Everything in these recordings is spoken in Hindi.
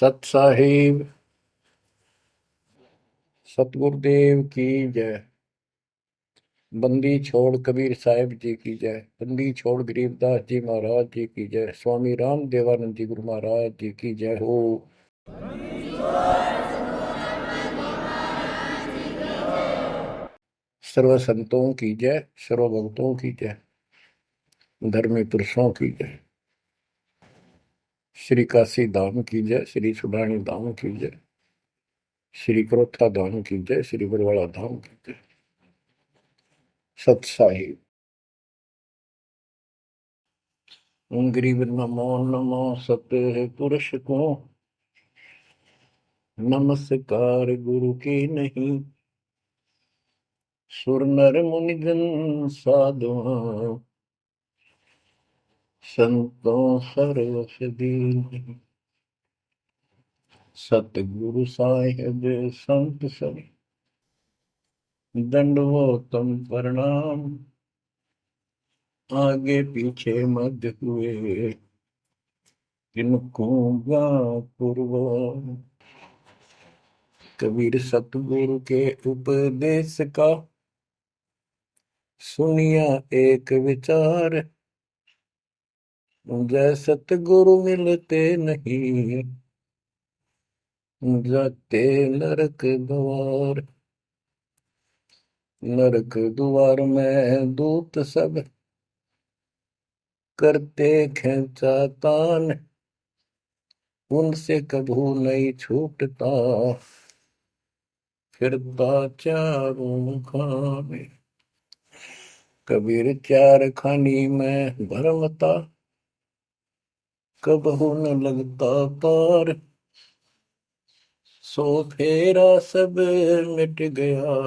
सत साहिब सतगुरुदेव की जय। बंदी छोड़ कबीर साहिब जी की जय। बंदी छोड़ गरीबदास जी महाराज जी की जय। स्वामी राम देवानंद जी गुरु महाराज जी की जय हो। सर्व संतों की जय, सर्व भक्तों की जय, धर्मी पुरुषों की जय। श्री काशी धाम की जय, श्री सुडानी धाम की जय, श्री क्रोथा धाम की जय, श्री बरवाड़ा धाम की जय। सत साहिब गरीब नमो नमो सत पुरुष को, नमस्कार गुरु की नहीं। सुर नर मुनिजन साधुआ, संतों सर्वस दीन। सतगुरु साहिब संत सब, दंडवतम प्रणाम। आगे पीछे मध्य हुए, किनको गा पुरवा। कबीर सतगुरु के उपदेश का, सुनिया एक विचार। जय सतगुरु मिलते नहीं, जाते नरक द्वार। नरक द्वार में दूत सब, करते खेचा तान। उनसे कभू नहीं छूटता, फिरता चारों खाने। कबीर चार खानी में भरमता, कबहू न लगता पार। सो फेरा सब मिट गया,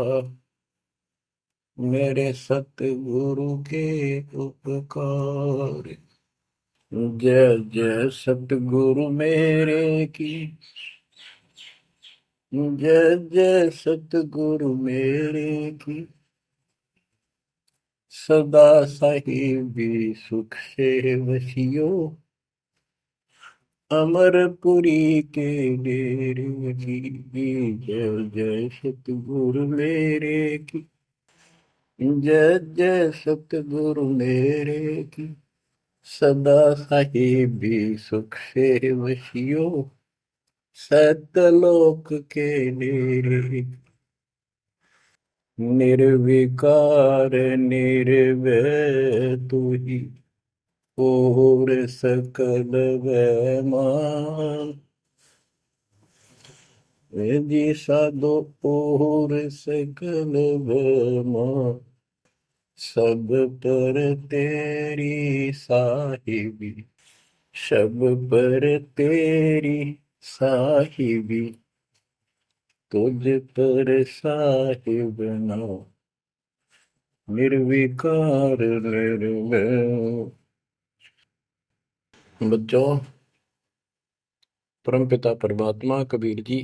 मेरे सतगुरु के उपकार। जय जय सतगुरु मेरे की, जय जय सतगुरु मेरे की। सदा साहिबी सुख से वसियो, अमरपुरी के डेरे की। जय जय सतगुरु मेरे की, जय जय सतगुरु मेरे की। सदा साहिबी सुख से वसियो, सतलोक के डेरे। निर्विकार निर्भय तू ही, और सकल वैमान। जी साधो और सकल वैमान। सब पर तेरी साहिबी, सब पर तेरी साहिबी। तुझ पर साहिब ना, निर्विकार निर्भय। बच्चों, परमपिता परमात्मा कबीर जी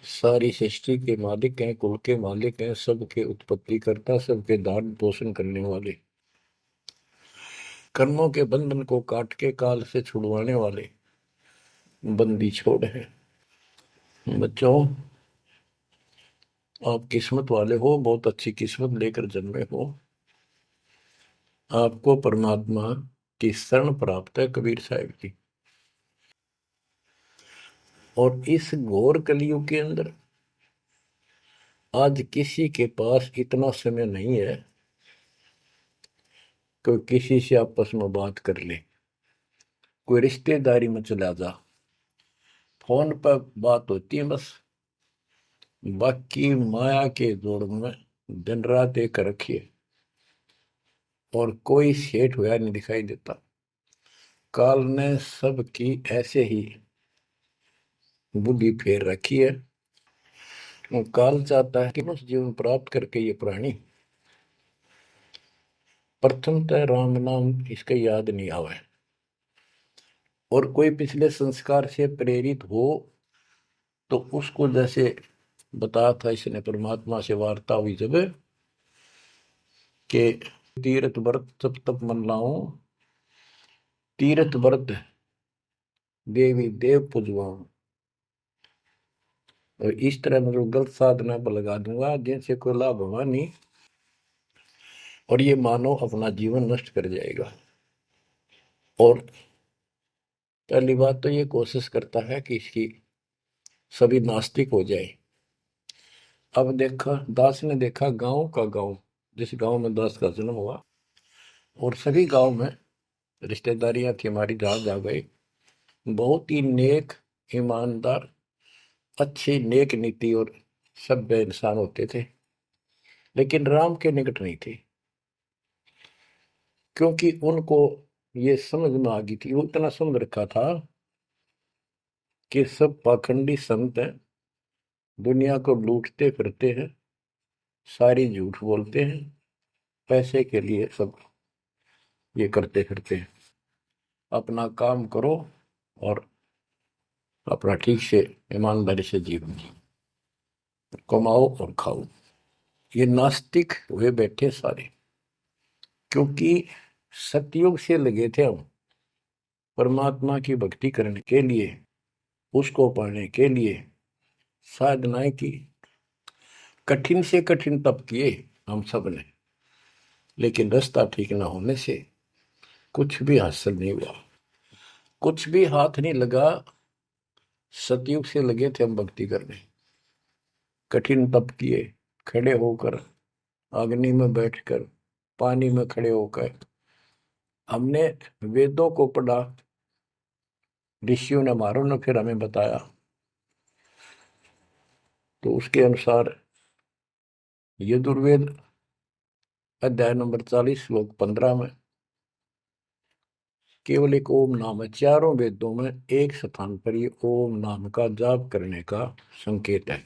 सारी सृष्टि के मालिक हैं, कुल के मालिक हैं, सबके उत्पत्ति करता, सबके धारण पोषण करने वाले, कर्मों के बंधन को काट के काल से छुड़वाने वाले बंदी छोड़ है। बच्चों, आप किस्मत वाले हो, बहुत अच्छी किस्मत लेकर जन्मे हो। आपको परमात्मा की शरण प्राप्त है, कबीर साहिब की। और इस घोर कलयुग के अंदर आज किसी के पास इतना समय नहीं है कि किसी से आपस में बात कर ले, कोई रिश्तेदारी में चला जा, फोन पर बात होती है बस। बाकी माया के जोड़ में दिन रात एक रखिए, और कोई सेठ हुआ नहीं दिखाई देता। काल ने सबकी ऐसे ही बुद्धि फेर रखी है। काल चाहता है कि उस जीवन प्राप्त करके ये प्राणी प्रथमतः राम नाम इसके याद नहीं आवे, और कोई पिछले संस्कार से प्रेरित हो तो उसको, जैसे बताया था इसने परमात्मा से वार्ता हुई जब, के तीर्थ व्रत तप तप मन लाऊं। तीर्थ व्रत देवी देव पुजवाऊं। और इस तरह मतलब गलत साधना पर लगा दूंगा जिनसे कोई लाभ होगा नहीं, और ये मानव अपना जीवन नष्ट कर जाएगा। और पहली बात तो ये कोशिश करता है कि इसकी सभी नास्तिक हो जाए। अब देखा, दास ने देखा गांव का गांव, जिस गांव में दास का जन्म हुआ, और सभी गांव में रिश्तेदारियां थी हमारी, जहां जा गए बहुत ही नेक, ईमानदार, अच्छी नेक नीति और सभ्य इंसान होते थे, लेकिन राम के निकट नहीं थे। क्योंकि उनको ये समझ में आ गई थी, वो इतना समझ रखा था कि सब पाखंडी संत हैं, दुनिया को लूटते फिरते हैं, सारी झूठ बोलते हैं, पैसे के लिए सब ये करते फिरते हैं। अपना काम करो और अपना ठीक से ईमानदारी से जीवन जियो, कमाओ और खाओ। ये नास्तिक हुए बैठे सारे, क्योंकि सतयुग से लगे थे हम परमात्मा की भक्ति करने के लिए, उसको पाने के लिए साधनाएं की, कठिन से कठिन तप किए हम सब ने, लेकिन रास्ता ठीक ना होने से कुछ भी हासिल नहीं हुआ, कुछ भी हाथ नहीं लगा। सतयुग से लगे थे हम भक्ति करने, कठिन तप किए, खड़े होकर, अग्नि में बैठकर, पानी में खड़े होकर, हमने वेदों को पढ़ा, ऋषियों ने हमारों ने फिर हमें बताया, तो उसके अनुसार यजुर्वेद अध्याय नंबर 40 श्लोक 15 में केवल एक ओम नाम है। चारों वेदों में एक स्थान पर ये ओम नाम का जाप करने का संकेत है।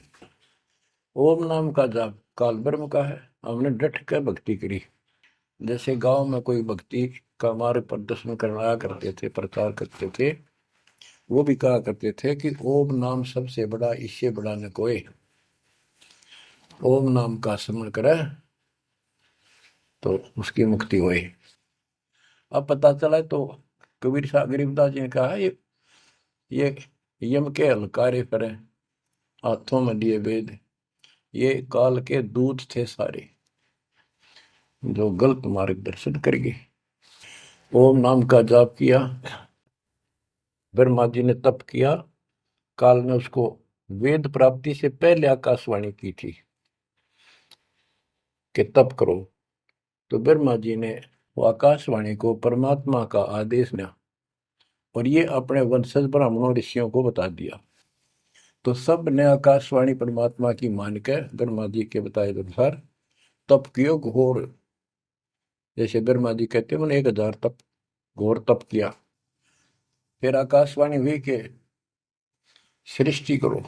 ओम नाम का जाप काल ब्रह्म का है। हमने डट कर भक्ति करी। जैसे गांव में कोई भक्ति का मार्ग प्रदर्शन करवाया करते थे, प्रचार करते थे, वो भी कहा करते थे कि ओम नाम सबसे बड़ा, इससे बड़ा न कोई। ओम नाम का स्मरण करे तो उसकी मुक्ति हुई। अब पता चला तो कबीर साहब गरीबदास जी ने कहा ये यम के हलकारे करे, हाथों में लिए वेद, ये काल के दूत थे सारे, जो गलत मार्गदर्शन कर गए। ओम नाम का जाप किया, ब्रह्मा जी ने तप किया, काल ने उसको वेद प्राप्ति से पहले आकाशवाणी की थी कि तप करो, तो ब्रह्मा जी ने वो आकाशवाणी को परमात्मा का आदेश दिया, और ये अपने वंशज ब्राह्मणों ऋषियों को बता दिया। तो सब ने आकाशवाणी परमात्मा की मान के ब्रह्मा जी के बताए अनुसार तप कियो घोर। जैसे ब्रह्मा जी कहते हैं, उन्होंने 1000 तप, घोर तप किया। फिर आकाशवाणी हुई कि सृष्टि करो।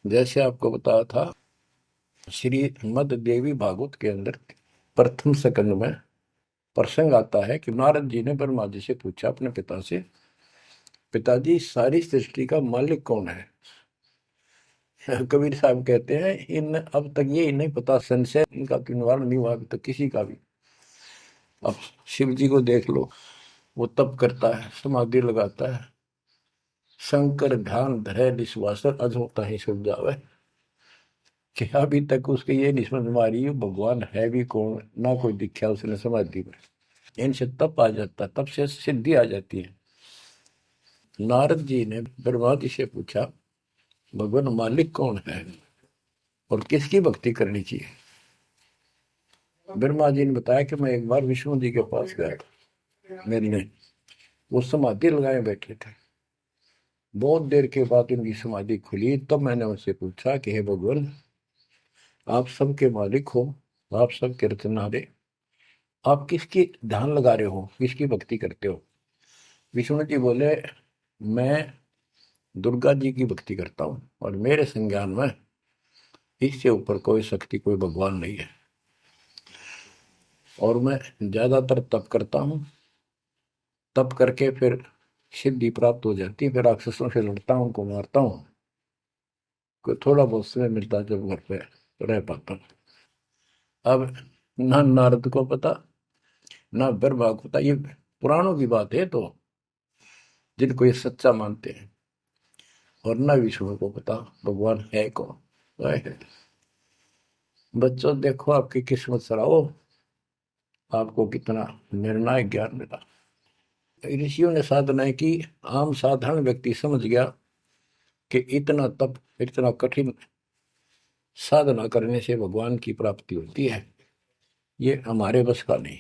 जैसे आपको बताया था, श्री मद देवी भागवत के अंदर प्रथम स्कंद में प्रसंग आता है कि नारद जी ने ब्रह्मा जी से पूछा अपने पिता से, पिताजी सारी सृष्टि का मालिक कौन है? कबीर साहब कहते हैं, इन अब तक ये नहीं पता, संशय इनका निवारण नहीं हुआ अभी तक किसी का भी। अब शिव जी को देख लो, वो तप करता है, समाधि लगाता है, शंकर ध्यान धरे निश्वासर अधोता ही सुन जावे, कि अभी तक उसके ये नहीं समझ में आ रही है भगवान है भी कौन, ना कोई दिखा उसने समाधि में। इनसे तप आ जाता, तब से सिद्धि आ जाती है। नारद जी ने ब्रह्मा जी से पूछा, भगवान मालिक कौन है और किसकी भक्ति करनी चाहिए? ब्रह्मा जी ने बताया कि मैं एक बार विष्णु जी के पास गया था, मिलने। वो समाधि लगाए बैठे थे। बहुत देर के बाद उनकी समाधि खुली, तब मैंने उनसे पूछा कि हे भगवान, आप सबके मालिक हो, आप सबके रचनहारे, आप किसकी ध्यान लगा रहे हो, किसकी भक्ति करते हो? विष्णु जी बोले, मैं दुर्गा जी की भक्ति करता हूँ, और मेरे संज्ञान में इससे ऊपर कोई शक्ति, कोई भगवान नहीं है, और मैं ज्यादातर तप करता हूँ, तप करके फिर सिद्धि प्राप्त हो जाती है, फिर राक्षसों से लड़ता हूँ, उनको मारता हूँ, कोई थोड़ा बहुत समय मिलता जब घर पे रह पाता हूँ। अब ना नारद को पता, ना ब्रह्मा को पता, ये पुराणों की बात है। तो जिनको ये सच्चा मानते हैं, और न विष्णु को पता भगवान है कौन। है। बच्चों देखो आपकी किस्मत सराहो, आपको कितना निर्णायक ज्ञान मिला। ऋषियों ने साधनाएं की, आम साधारण व्यक्ति समझ गया कि इतना तप, इतना कठिन साधना करने से भगवान की प्राप्ति होती है, ये हमारे बस का नहीं,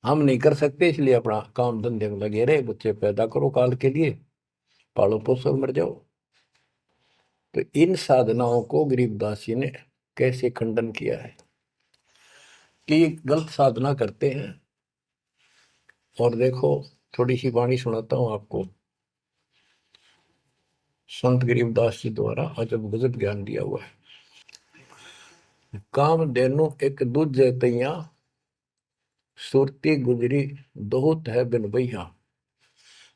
हम नहीं कर सकते, इसलिए अपना काम धंधे में लगे रहे, बच्चे पैदा करो काल के लिए, पालो पोसो मर जाओ। तो इन साधनाओं को गरीबदास जी ने कैसे खंडन किया है कि ये गलत साधना करते हैं। और देखो थोड़ी सी वाणी सुनाता हूं आपको, संत गरीबदास जी द्वारा अजब गजब ज्ञान दिया हुआ है। काम देनु एक दूजे तैया, सुरती गुजरी दोहत है बिन भैया,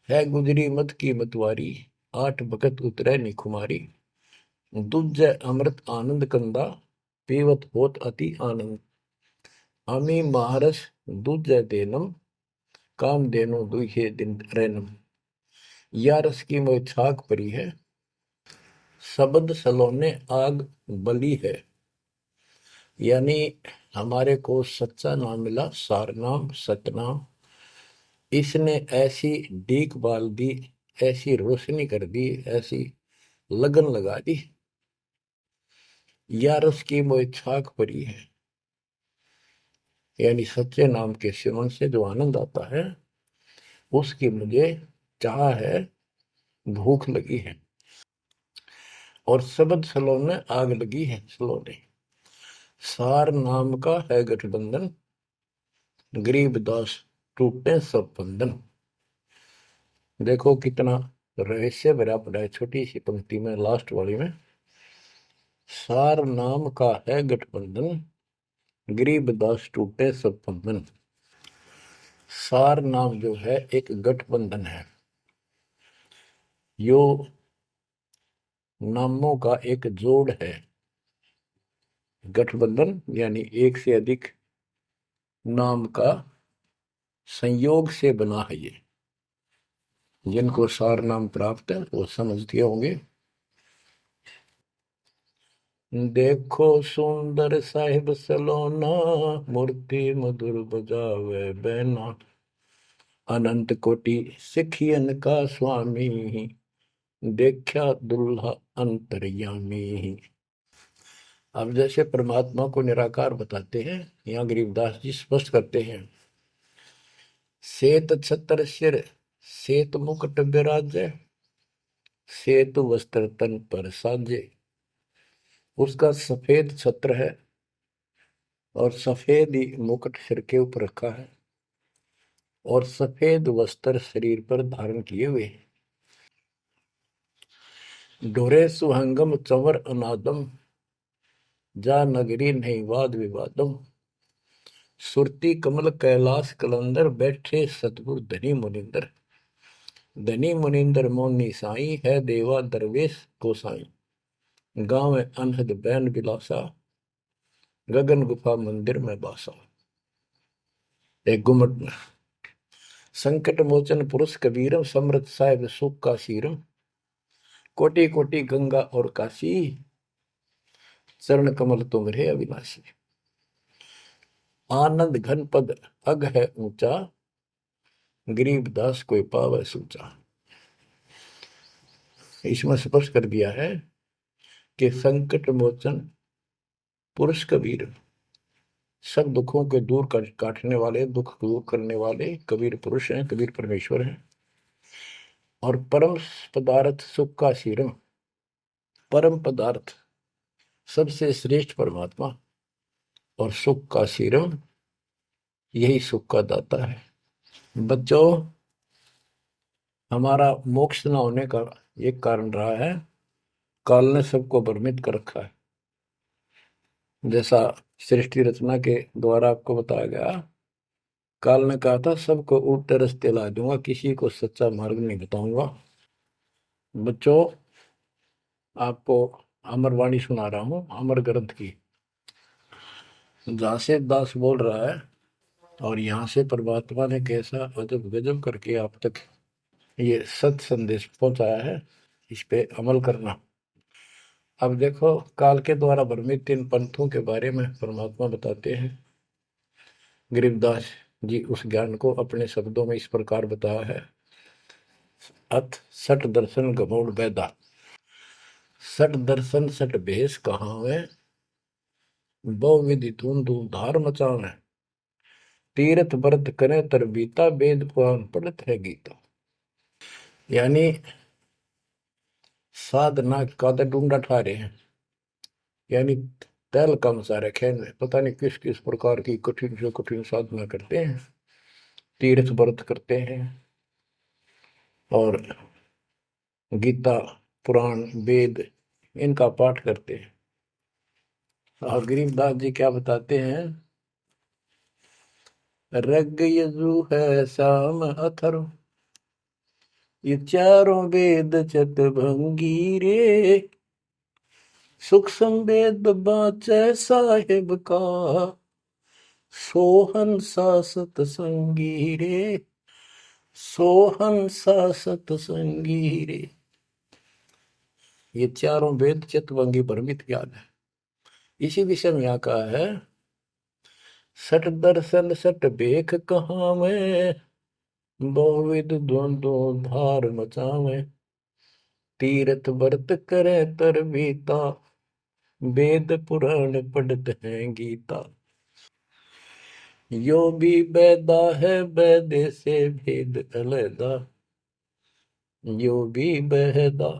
है गुजरी मत की मतवारी, आठ भगत उतरे निखुमारी, दूजे अमृत आनंद कंदा, पीवत होत अति आनंद, आमी महारस दूजे देनम, काम देनो दुहे दिन रैनम। या रस की मोह छाक परी है, शब्द सलोने आग बली है। यानी हमारे को सच्चा नाम मिला, सार नाम सतनाम, इसने ऐसी डीक बाल दी, ऐसी रोशनी कर दी, ऐसी लगन लगा दी। या रस की मोह छाक परी है, यानी सच्चे नाम के सेवन से जो आनंद आता है उसकी मुझे चाह है, भूख लगी है। और शब्द सलोने आग लगी है, सलोने सार नाम का है गठबंधन, गरीबदास टूटे सब बंधन। देखो कितना रहस्य भरा पड़ा है छोटी सी पंक्ति में, लास्ट वाली में, सार नाम का है गठबंधन, गरीबदास टूटे सब बंधन। सार नाम जो है एक गठबंधन है, यो नामों का एक जोड़ है। गठबंधन यानी एक से अधिक नाम का संयोग से बना है ये। जिनको सार नाम प्राप्त है वो समझते होंगे। देखो सुंदर साहिब सलोना, मूर्ति मधुर बजावे बैना, अनंत कोटि सिखियन का स्वामी, देखा दुल्हा अंतर्यामी। अब जैसे परमात्मा को निराकार बताते हैं, यहाँ गरीबदास जी स्पष्ट करते हैं, श्वेत छत्र सिर श्वेत मुकुट विराजे, श्वेत वस्त्र तन पर साजे। उसका सफेद छत्र है और सफेद ही मुकुट सिर के ऊपर रखा है, और सफेद वस्त्र शरीर पर धारण किए हुए। डोरे सुहंगम चंवर अनादम, जा नगरी नहीं वाद विवादम, सुरती कमल कैलाश कलंदर, बैठे सतगुरु धनी मुनिंदर। धनी मुनिंदर मोनी साई, है देवा दरवेश गोसाई, गांव अनहद बैन बिलासा, गगन गुफा मंदिर में बासा। एक गुमट में संकट मोचन पुरुष कबीरम, समृत साहिब सुख का सीरम, कोटि कोटि गंगा और काशी, चरण कमल तुम रे अविनाशी। आनंद घन पद अग है ऊंचा, गरीब दास कोई पावे सूचा। इसमें स्पष्ट कर दिया है कि संकट मोचन पुरुष कबीर, सब दुखों के दूर काटने वाले, दुख दूर करने वाले कबीर पुरुष हैं, कबीर परमेश्वर हैं। और परम पदार्थ सुख का सीरम, परम पदार्थ सबसे श्रेष्ठ परमात्मा, और सुख का सीरम यही सुख का दाता है। बच्चों, हमारा मोक्ष न होने का एक कारण रहा है, काल ने सबको भ्रमित कर रखा है। जैसा सृष्टि रचना के द्वारा आपको बताया गया, काल ने कहा था सबको उल्टे रास्ते ला दूंगा, किसी को सच्चा मार्ग नहीं बताऊंगा। बच्चों, आपको अमरवाणी सुना रहा हूं, अमर ग्रंथ की, जहां से दास बोल रहा है और यहाँ से परमात्मा ने कैसा अजब गजब करके आप तक ये सत संदेश पहुंचाया है, इस पे अमल करना। अब देखो, काल के द्वारा भ्रमित इन पंथों के बारे में परमात्मा बताते हैं। गरीबदास जी उस ज्ञान को अपने शब्दों में इस प्रकार बताया है। अथ सठ दर्शन गमोड़ बैदा, सठ दर्शन सठ भेष कहावे, बहु विधि धूम धूम धार मचावे, तीर्थ व्रत करे तर बीता, वेद पुराण पढ़त है गीता। यानी साधना का तो ढूंढा ठा रहे हैं, यानी तैल कम सा रखे, पता नहीं किस किस प्रकार की कठिन से कठिन साधना करते हैं, तीर्थ व्रत करते हैं और गीता पुराण वेद इनका पाठ करते हैं। और गरीबदास जी क्या बताते हैं, रग यजु है श्याम अथर्व, ये चारों वेद चतभंगी रे, सुख संवेद बाँचे साहिब का, सोहन सा सतसंगी रे, सोहन सा सतसंगी रे। ये चारों वेद चितवंगी भ्रमित ज्ञान है। इसी विषय में यहाँ कहा है, सठ दर्शन सठ बेख कहाँ में, बहुविध द्वंद्व धार मचावे, तीर्थ व्रत करे तर बीता, वेद पुराण पढ़त है गीता। यो भी बैदा है बैदे से भेद अलैदा, यो भी बहदा,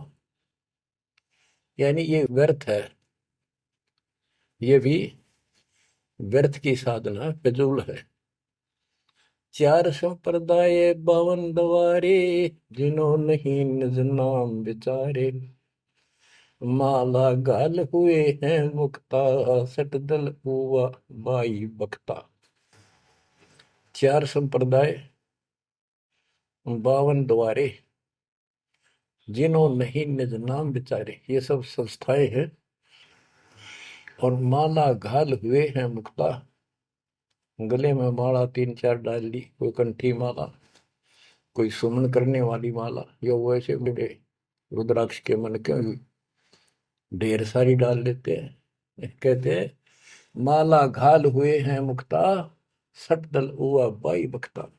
यानी ये व्यर्थ है, ये भी व्यर्थ की साधना फिजूल है। चार संप्रदाय बावन दवारे, जिन्हों नहीं निज नाम विचारे, माला गाल हुए हैं मुक्ता, सटदल हुआ बाई बख्ता। चार संप्रदाय बावन द्वारे, जिन्हों नहीं निज नाम विचारे, ये सब संस्थाएं हैं। और माला घाल हुए हैं मुक्ता, गले में माला तीन चार डाल ली, कोई कंठी माला, कोई सुमन करने वाली माला, या वैसे बड़े रुद्राक्ष के मन के ढेर सारी डाल लेते हैं। कहते हैं माला घाल हुए हैं मुक्ता, सट दल हुआ बाई बख्ता।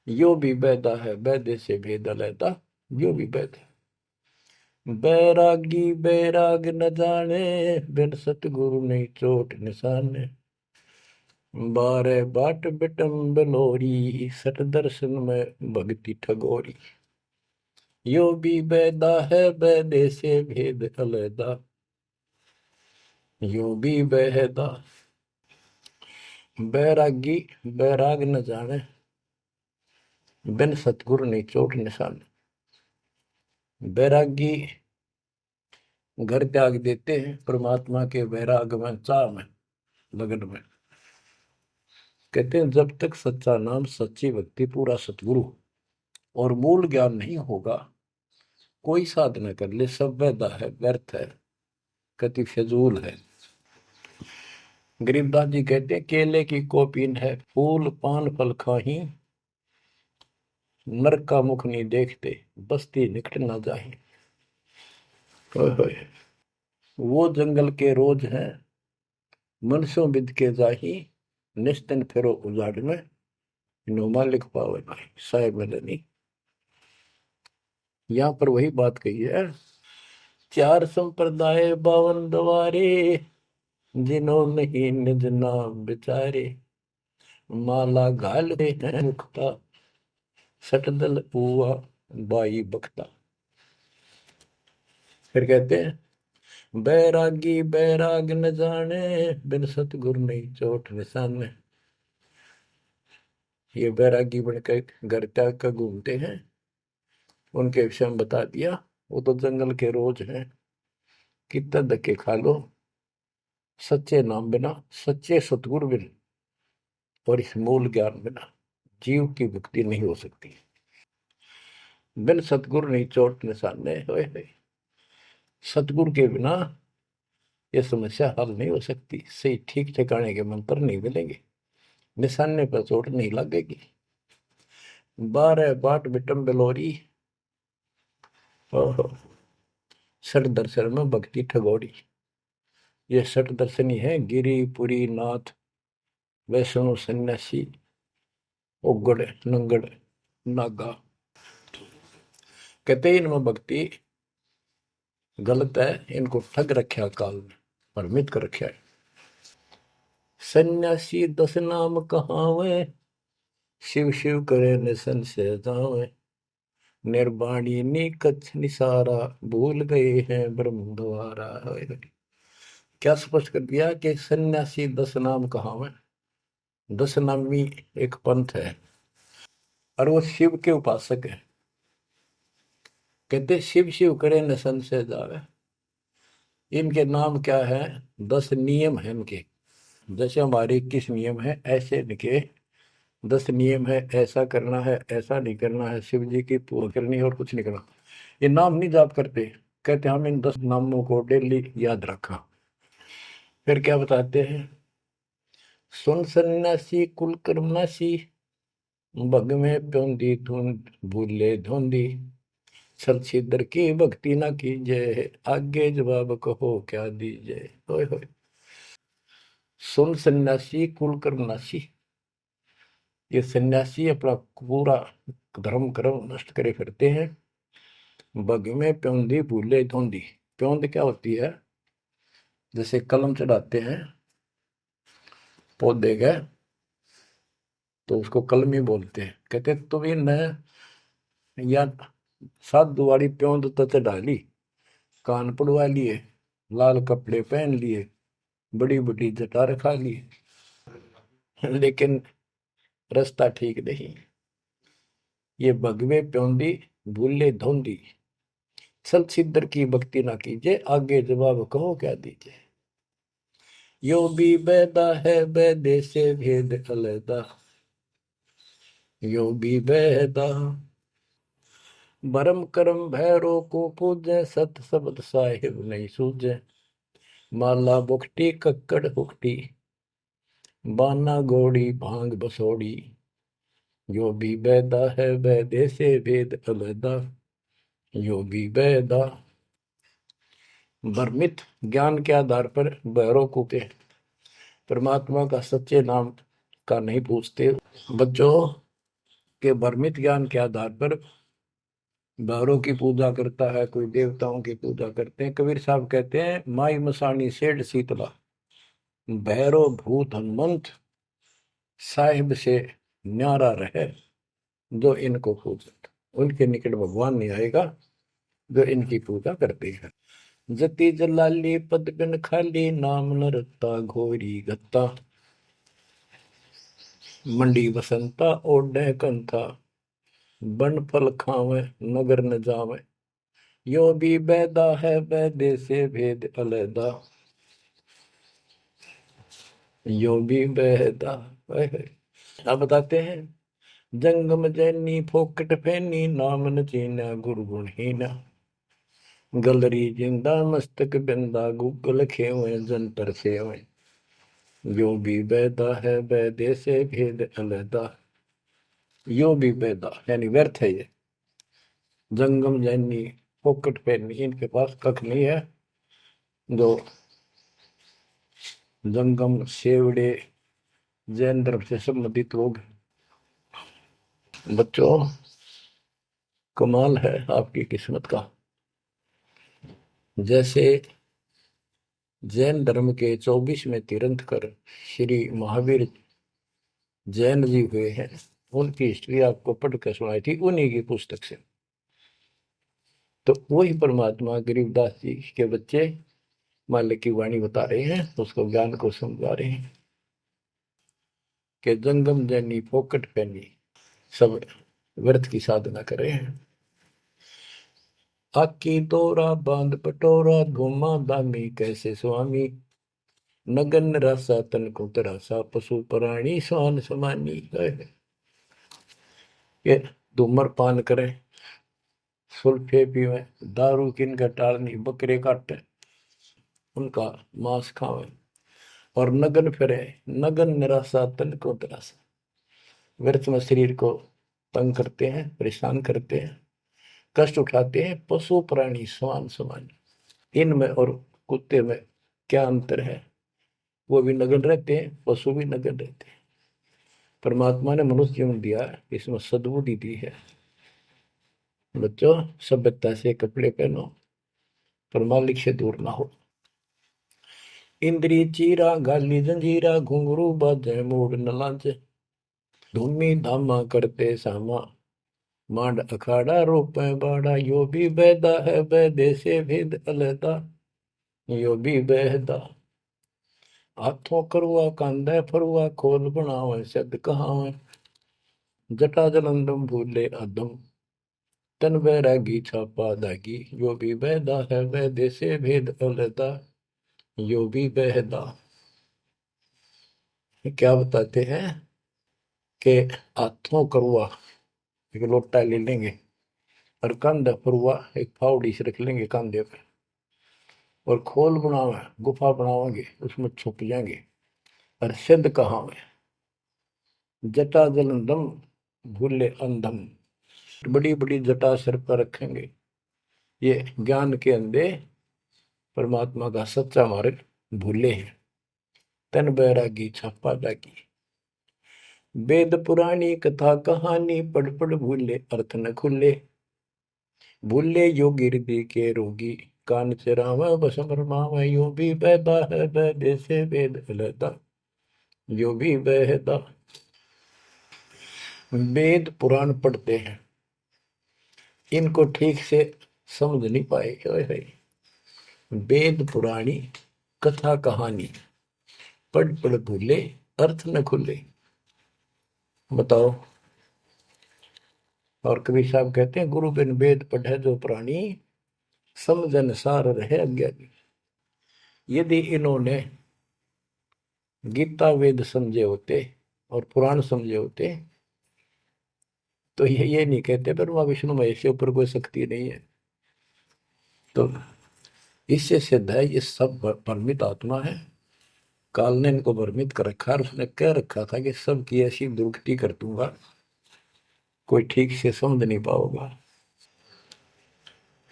यो भी बैदा है बैदे से भेद अलैदा, यो भी बैद है। बैरागी बैराग न जाने, बिन सतगुरु नहीं चोट निशाने, बारे बाट बिटम बलोरी, सट दर्शन में भक्ति ठगोरी। यो भी बैदा है बैदे से भेद अलैदा, यो भी बहदा। बैरागी बैराग न जाने, बिन सतगुरु नहीं चोट निशान। बैरागी घर त्याग देते हैं परमात्मा के वैराग में, चाह में, लगन में। कहते हैं जब तक सच्चा नाम सच्ची भक्ति पूरा सतगुरु और मूल ज्ञान नहीं होगा, कोई साधना कर ले सब वैधा है, व्यर्थ है, कति फिजूल है। गरीबदास जी कहते हैं केले की कोपीन है, फूल पान फल खाही, नर का मुख नहीं देखते, बस्ती निकट ना जाही। वो जंगल के रोज हैं, मनसों बिद के जाही, निस्तिन फिरो उजाड़ में, नोमा लिख पावे नहीं साहेब मदनी। यहाँ पर वही बात कही है, चार संप्रदाय बावन द्वारे, जिन्हों नहीं निज नाम विचारे, माला घाल है मुक्ता, सटदल हुआ बाई बख्ता। फिर कहते हैं बैरागी बैराग न जाने, बिन सतगुरु नहीं चोट निशाने। ये बैरागी बनकर घर त्याग कर घूमते हैं, उनके विषय में बता दिया। वो तो जंगल के रोज हैं, कितना धक्के खा लो, सच्चे नाम बिना, सच्चे सतगुरु बिना और इस मूल ज्ञान बिना जीव की मुक्ति नहीं हो सकती। बिन सतगुरु नहीं चोट निशाने, होए सतगुरु के बिना यह समस्या हल नहीं हो सकती। सही ठीक ठिकाने के मंत्र नहीं मिलेंगे, निशाने पर चोट नहीं लगेगी। 12 बाट बिटम बेलोरी। ओहो। सठ दर्शन में भक्ति ठगोरी। ये सठ दर्शनी है, गिरी पुरी नाथ वैष्णो सन्यासी उगड़ नंगड़ नागा। कहते हैं इनमें भक्ति गलत है, इनको ठग रखा काल में, भ्रमित कर रखा है। सन्यासी 10 नाम कहावे, शिव शिव करे न संशय जावे। निर्वाणी नी कच्छ निसारा, भूल गए हैं ब्रह्म द्वारा। क्या स्पष्ट कर दिया कि सन्यासी 10 नाम कहावे। 10 नामी एक पंथ है और वो शिव के उपासक है। कहते शिव शिव करे न संशय जावे। इनके नाम क्या है? 10 नियम है इनके। जैसे हमारे 21 नियम है, ऐसे इनके 10 नियम है। ऐसा करना है, ऐसा नहीं करना है, शिव जी की पूजा करनी है और कुछ नहीं करना। ये नाम नहीं जाप करते। कहते हम इन 10 नामों को डेली याद रखा। फिर क्या बताते हैं? सुन सन्यासी कुल कर्मनाशी, भग में प्योंदी धुंध भूले धुंधी। सत सिद्धर की भक्ति ना कीजिए, आगे जवाब कहो क्या दीजिए। होय होय। सुन सन्यासी कुल कर्मनाशी, ये सन्यासी अपना पूरा धर्म कर्म नष्ट करे फिरते हैं। बग में प्योंदी भूले धुंधी। प्योंद क्या होती है? जैसे कलम चढ़ाते हैं पौधे का, तो उसको कलमी बोलते हैं। कहते तुम ये न या साधु वाली प्योंद तो चढ़ा ली, कान पड़वा लिए, लाल कपड़े पहन लिए, बड़ी बड़ी जटा रखा ली, लेकिन रास्ता ठीक नहीं। ये भगवे प्योंदी भूले धोंदी, सल सिद्धर की भक्ति ना कीजिए, आगे जवाब कहो क्या दीजिए। यो भी बैदा है बैदे से भेद अलैदा, यो भी बैदा। भरम करम भैरो को पूजे, सत शब्द साहिब नहीं सूझे। माला बुखटी कक्कड़ हुकटी, बाना घोड़ी भांग बसोड़ी। यो भी बैदा है बैदे से भेद अलैदा, यो भी बैदा। भ्रमित ज्ञान के आधार पर भैरव को के परमात्मा का सच्चे नाम का नहीं पूछते। बच्चों के भ्रमित ज्ञान के आधार पर भैरव की पूजा करता है, कोई देवताओं की पूजा करते हैं। कबीर साहब कहते हैं, माई मसानी सेठ शीतला, भैरव भूत हनुमंत साहिब से न्यारा रहे जो इनको पूजत। उनके निकट भगवान नहीं आएगा जो इनकी पूजा करते हैं। जति जलाली पद बिन खाली, नाम न रत्ता घोरी गत्ता। मंडी बसंता ओढ़े कंथा, बन फल खावे नगर न जावे। यो भी बैदा है बैदे से भेद अलैदा, यो भी बैदा। अब बताते हैं, जंगम जैनी फोकट फैनी, नाम न चीना गुरु गुणहीना। गलरी जिंदा मस्तक बिंदा, गूगल खेवे जंतर सेवे। यो भी बैदा है बैदे से भेद अलैदा, यो भी बैदा यानी व्यर्थ है ये। जंगम जैनी फोकट फैनी, इनके पास कख नहीं है। जो जंगम सेवड़े जैन धर्म से संबंधित लोग। बच्चों कमाल है आपकी किस्मत का। जैसे जैन धर्म के 24वें तीर्थंकर श्री महावीर जैन जी हुए हैं, उनकी हिस्ट्री आपको पढ़कर सुनाई थी उन्हीं की पुस्तक से। तो वही परमात्मा गरीबदास जी के बच्चे मालिक की वाणी बता रहे हैं, उसको ज्ञान को समझा रहे हैं कि जंगम जैनी फोकट पैनी, सब व्यर्थ की साधना कर रहे हैं। आकी तोरा बांध पटोरा, घुमा दामी कैसे स्वामी। नगन रासा तन को तरासा, पशु प्राणी स्वान समानी। ये धूम्रपान करें, सुल्फे पीवे, दारू किन का टालनी, बकरे काटे उनका मांस खावे, और नगन फिरे, नगन निराशा तन को तरासा, व्यर्थ में शरीर को तंग करते हैं, परेशान करते हैं, कष्ट उठाते हैं। पशु प्राणी समान समान, इनमें और कुत्ते में क्या अंतर है? वो भी नग्न रहते हैं, पशु भी नग्न रहते हैं। परमात्मा ने मनुष्य जीवन दिया, इसमें सद्बुद्धि दी है। बच्चों, सभ्यता से कपड़े पहनो, पर मालिक से दूर ना हो। इंद्री चीरा गाली जंजीरा, घुंघरू बाजे मूड न लाजे, धूमी धामा करते सामा, मांड अखाड़ा रोपे बाड़ा, यो भी बैदा है बैदे से भेद अलहदा, यो भी बहदा। हाथों करुआ कांधे फरुआ, खोल बनावे शब्द कहावे, जटा जलंदम भूले अदम, तन बैरागी छापा दागी, यो भी बहदा है बैदे से भेद अलहदा, यो भी बहदा। क्या बताते हैं कि हाथों करुआ एक लोटा ले लेंगे, और कंधे फरुआ एक फावड़ी से रख लेंगे कंधे पे, और खोल बनावे गुफा बनावेंगे, उसमें छुप जाएंगे। और सिद्ध कहावे, जटा जलंदम भूले अंधम, बड़ी बड़ी जटा सिर पर रखेंगे। ये ज्ञान के अंधे परमात्मा का सच्चा मार्ग भूले हैं। तन बैरागी छापा दागी, वेद पुरानी कथा कहानी, पढ़ पढ़ भूले अर्थ न खुले, भूले योगी हृदय के रोगी, कान चरावा बस भरमावा, यो भी बैदा है बैदे से वेद अलहदा, यो भी बहदा। वेद पुराण पढ़ते हैं, इनको ठीक से समझ नहीं पाए। वेद पुराणी कथा कहानी, पढ़ पढ़ भूले अर्थ न खुले। बताओ। और कबीर साहब कहते हैं, गुरु बिन वेद पढ़े जो प्राणी, समझन सार रहे अज्ञानी। यदि इन्होंने गीता वेद समझे होते और पुराण समझे होते, तो ये नहीं कहते ब्रह्मा विष्णु महेश के ऊपर कोई शक्ति नहीं है। तो इससे सिद्ध है ये सब भ्रमित आत्मा है। काल ने इनको भ्रमित कर रखा, और उसने कह रखा था कि सबकी ऐसी दुर्गति कर दूंगा, कोई ठीक से समझ नहीं पाओगा।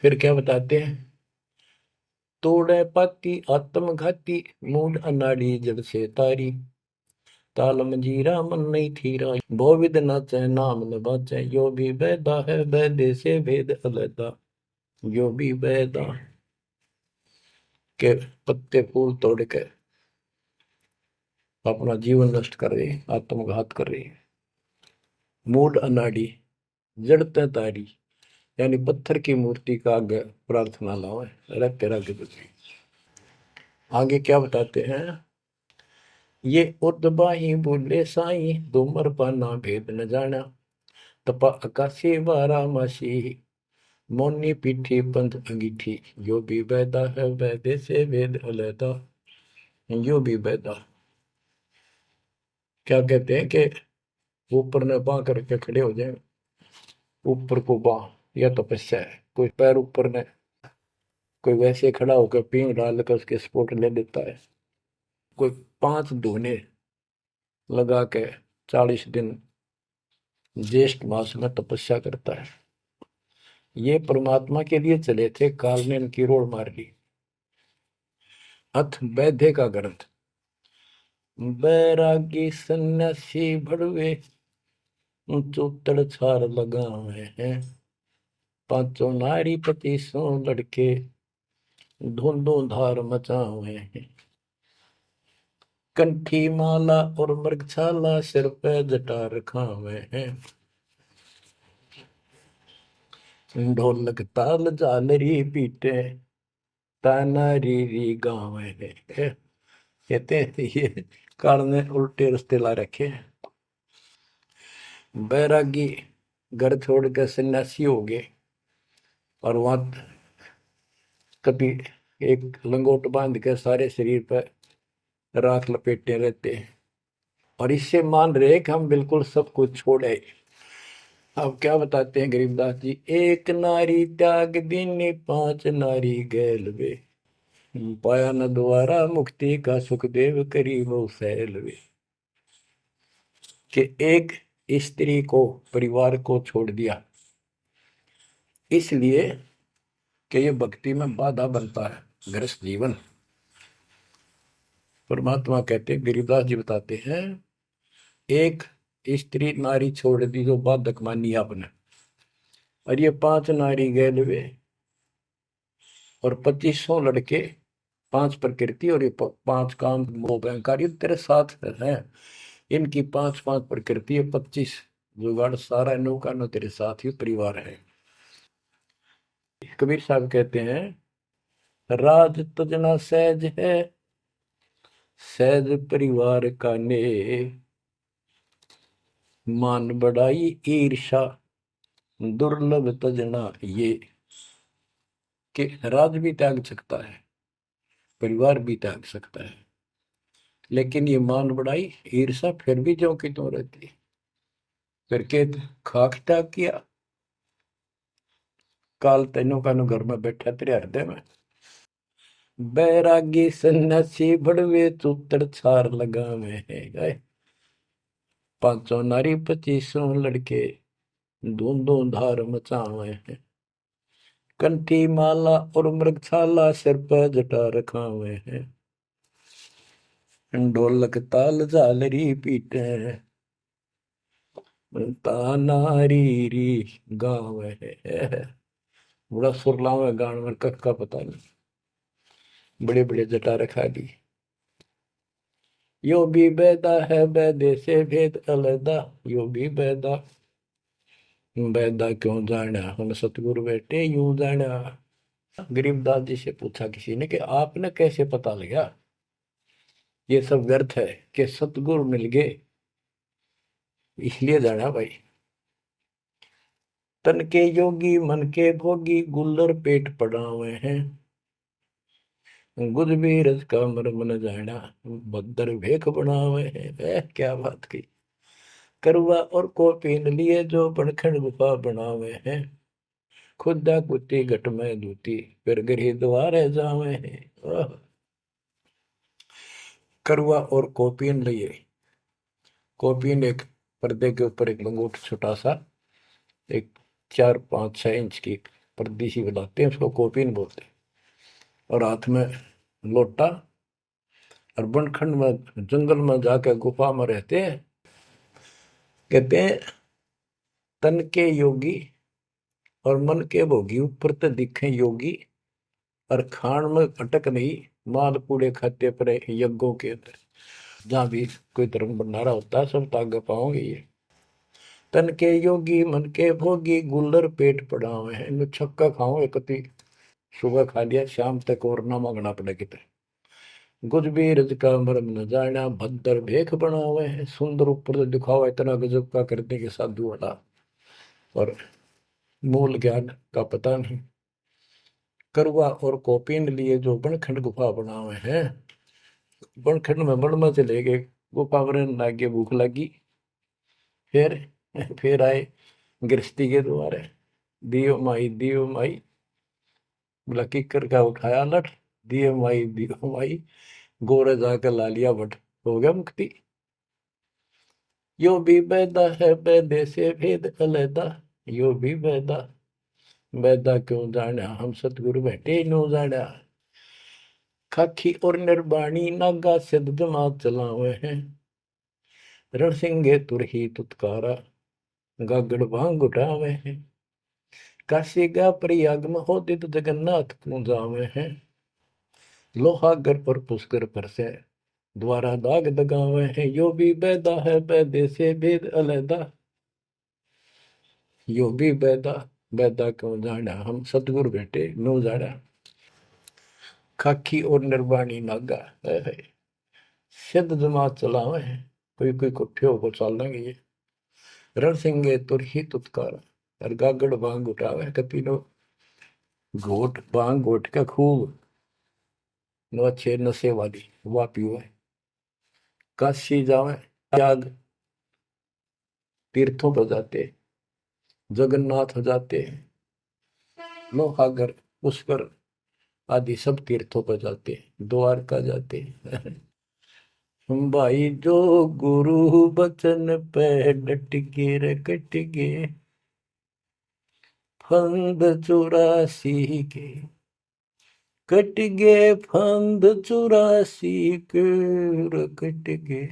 फिर क्या बताते हैं, तोड़े पाती आत्मघाती, मूड अनाड़ी जड़ से तारी, ताल मंजीरा मन नहीं थीरा, बहुविध नाचे नाम न बाचे, यो भी बैदा है बैदे से भेद अलहदा, यो भी बैदा। के पत्ते फूल तोड़ के अपना जीवन नष्ट कर रहे, आत्मघात कर रहे। मूड अनाड़ी जड़ते तारी, यानी पत्थर की मूर्ति का आगे प्रार्थना लाओ, रहते रागे बचे। आगे क्या बताते हैं, ये उर्दबाही बोले साई, दोमर पाना भेद न जाना, तपा आकाशी बारा मासी, मोनी पीठी पंथ अंगीठी, यो भी बैदा है बैदे से वेद अलहदा, यो भी बैदा। क्या कहते हैं कि ऊपर ने बां करके खड़े हो जाए, ऊपर को बां, यह तपस्या है। कोई पैर ऊपर ने, कोई वैसे खड़ा होकर पींग डाल कर उसके स्पोर्ट ले देता है, कोई 5 धोने लगा के 40 दिन ज्येष्ठ मास में तपस्या करता है। ये परमात्मा के लिए चले थे, काल ने इनकी रोड मार ली। अथ वैद्य का ग्रंथ, बैरागी सन्यासी भड़वे, चौतड़ छार लगावे हैं, पांचों नारी पति सो लड़के, धुंधों धार मचावे हैं, कंठी माला और मृगछाला, सिर पे जटा रखावे हैं, ढोलक ताल झालरी पीटे, ताना री री गावे हैं। कहते हैं ये काल ने उल्टे रास्ते ला रखे हैं। बैरागी घर छोड़ के सन्यासी हो गए, और वहां कभी एक लंगोट बांध के सारे शरीर पर राख लपेटे रहते हैं, और इससे मान रहे कि हम बिल्कुल सब कुछ छोड़े। अब क्या बताते हैं गरीबदास जी, एक नारी त्याग दीनी, 5 नारी गैल वे, पाया न द्वारा मुक्ति का, सुखदेव करी वो सैल वे। कि एक स्त्री को, परिवार को छोड़ दिया, इसलिए कि ये भक्ति में बाधा बनता है गृहस्थ जीवन। परमात्मा कहते हैं, गिरिदास जी बताते हैं, एक स्त्री नारी छोड़ दी जो बाधक मानी आपने, और ये 5 नारी गैल वे, और 2500 लड़के, 5 प्रकृति, और ये 5 काम मोह अहंकार, ये तेरे साथ है। इनकी 5-5 प्रकृति है, 25 जुगाड़, सारा नौका नो तेरे साथ ही परिवार है। कबीर साहब कहते हैं, राज तुझना सहज है, सहज परिवार का ने, मान बढ़ाई ईर्षा दुर्लभ तजना ये। कि राज भी त्याग सकता है, परिवार भी त्याग सकता है, लेकिन ये मान बढ़ाई ईर्षा फिर भी ज्यों की त्यों रहती है। फिर के खाक त्याग किया, काल तेनों का घर में बैठा तेरे हृदय में। बैरागी सन्यासी बड़वे चूतर छार लगावे है, 500 नारी 2500 लड़के, धूंधों धार मचावे हैं। कंठी माला और मृगशाला सिर पर जटा रखावे हैं, ढोलक ताल झालरी पीटे, तानारी री गाँव है। बड़ा सुरलाव है गान में, कख का पता नहीं, बड़े बड़े जटा रखा दी। यो भी बैदा है बैदे से भेद अलदा, यो भी बैदा, बैदा क्यों जाना हम सतगुरु बेटे यूं जाना। गरीबदास जी से पूछा किसी ने कि आपने कैसे पता लगा ये सब व्यर्थ है, कि सतगुरु मिल गए इसलिए जाना भाई। तन के योगी मन के भोगी, गुल्लर पेट पड़ा हुए हैं, गुज भी रज का मर्म न जाना, भद्दर भेख बना हुए हैं। क्या बात की। करुआ और को पीन लिए जो बनखंड गुफा बना हुए हैं, खुदा कुत्ती घट में दूती, फिर गृह द्वार जावे हैं। करुआ और कोपीन लिए, कोपीन एक पर्दे के ऊपर एक लंगोट छोटा सा, एक 4-5-6 इंच की पर्दी सी बनाते हैं, उसको कोपीन बोलते हैं, और हाथ में लोटा, और बनखंड में जंगल में जाकर गुफा में रहते हैं। कहते हैं तन के योगी और मन के भोगी, ऊपर तो दिखे योगी, और खान में अटक नहीं, माल पूड़े खाते पर यज्ञों के अंदर, जहां भी कोई धर्म भंडारा होता है सब तागे पाओगे ये। तन के योगी मन के भोगी, गुल्लर पेट पड़ा हुए हैं, इनमें छक्का खाओ एक कति, सुबह खा लिया शाम तक और ना मांगना पड़े कितने। गुज भी रज का मर्म न जाना, भद्दर भेख बना हुए हैं, सुंदर ऊपर से दिखावा इतना गजब का करने के साधु वाला, और मूल ज्ञान का पता नहीं। करुआ और कोपीन लिए जो बनखंड गुफा बना हुए हैं, बनखंड में बड़मा चले गए, गुफा में लागे भूख लगी, फिर फिर आए गृहस्थी के द्वारे, दियो माई, बोला किकर का उठाया लठ, दियो माई, गोरे जाकर ला लिया बट, हो गया मुक्ति। यो भी बैदा है बैदे से भेद अलैदा, यो भी बैदा, बैदा क्यों जाना हम सतगुरु बैठे नो जाना। खाखी और निर्वाणी नागा सिद्ध दिमाग चलावे हैं, रणसिंगे तुरही तुतकारा, गागड़ भांग उठावे हैं। काशी गा प्रयाग में हो दित जगन्नाथ क्यों जावे हैं, लोहागर पर पुष्कर पर से द्वारा दाग दगावे हैं। यो भी बैदा है बैदे से भेद अलैदा, यो भी बैदा, बैदा क्यों जाना हम सतगुरु बेटे नो जाना। खाकी और निर्वाणी नागा है, सिद्ध जमात चलावे हैं, कोई कोई कुठे होकर चल देंगे ये। रण सिंगे तुर ही तुतकारा, और गागड़ भांग उठावे कति नो, घोट भांग घोट का खूब नो अच्छे नशे वाली वह पीवे। काशी जावे त्याग, तीर्थों पर जाते, जगन्नाथ हो जाते, लोहागर पुष्कर आदि सब तीर्थों पर जाते, द्वारका जाते। भाई जो गुरु बचन पे डट गे रे कट गे फंद 84 के, कट गे फंद 84 के रे कट गे।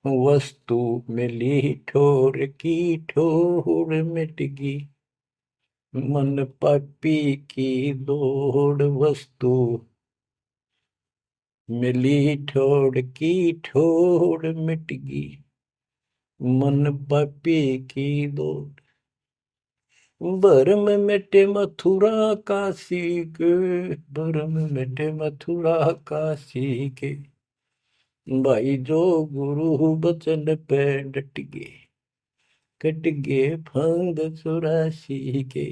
वस्तु मिली ठोर की ठोर मिट गई, मन पापी की दौड़। वस्तु मिली ठोर की ठोर मिट गई, मन पापी की दौड़। भरम मिटे मथुरा काशी के, भरम मिटे मथुरा काशी के। भाई जो गुरु बचन पे डट गए, कट गए फंद 84 के।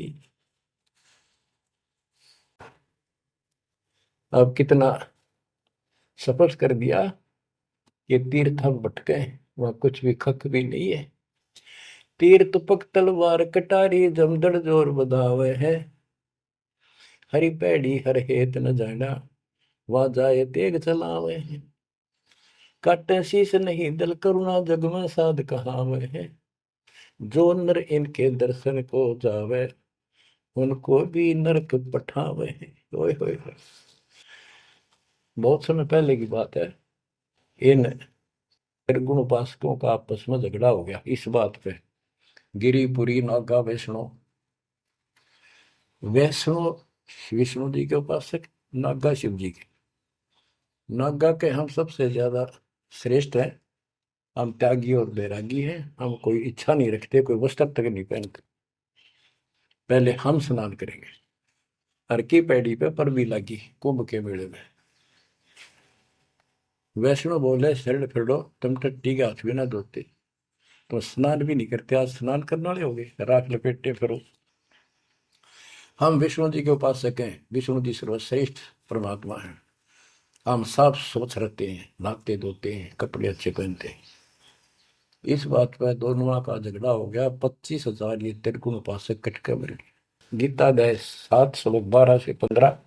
अब कितना सफर कर दिया, ये तीर्थ हम भटके, वहां कुछ भी खक भी नहीं है। तीर तुपक तलवार कटारी जमदड़ जोर बधावे है, हरी पैड़ी हर हेत न जाना, वहां जाए तेग चलावे है। काटे शीश नहीं दल करुणा जग में साध कहावे है, जो नर इनके दर्शन को जावे, उनको भी नरक पठावे है। ओए होए होए। बहुत समय पहले की बात है, इन निर्गुण उपासकों का आपस में झगड़ा हो गया इस बात पे। गिरिपुरी नागा वैष्णो, वैष्णो विष्णु जी के उपासक, नागा शिव जी के। नागा के हम सबसे ज्यादा श्रेष्ठ हैं, हम त्यागी और बैरागी हैं, हम कोई इच्छा नहीं रखते, कोई वस्त्र तक नहीं पहनते। पहले हम स्नान करेंगे, हर की पैड़ी पे पर भी लगी कुंभ के मेले में। वैष्णो बोले शरण फिरो, तुम टट्टी के हाथ भी ना धोते, तो स्नान भी नहीं करते, आज स्नान करने वाले हो गए, राख लपेटते फिरो। हम विष्णु जी के उपासक हैं, विष्णु जी सर्वश्रेष्ठ परमात्मा हैं। हम साफ स्वच्छ रहते हैं, नहाते धोते हैं, कपड़े अच्छे पहनते हैं। इस बात पर दोनों का झगड़ा हो गया। 25,000 ये त्रिगुण उपासक कटके मिल गए। गीता अध्याय 7 श्लोक 12 से 15,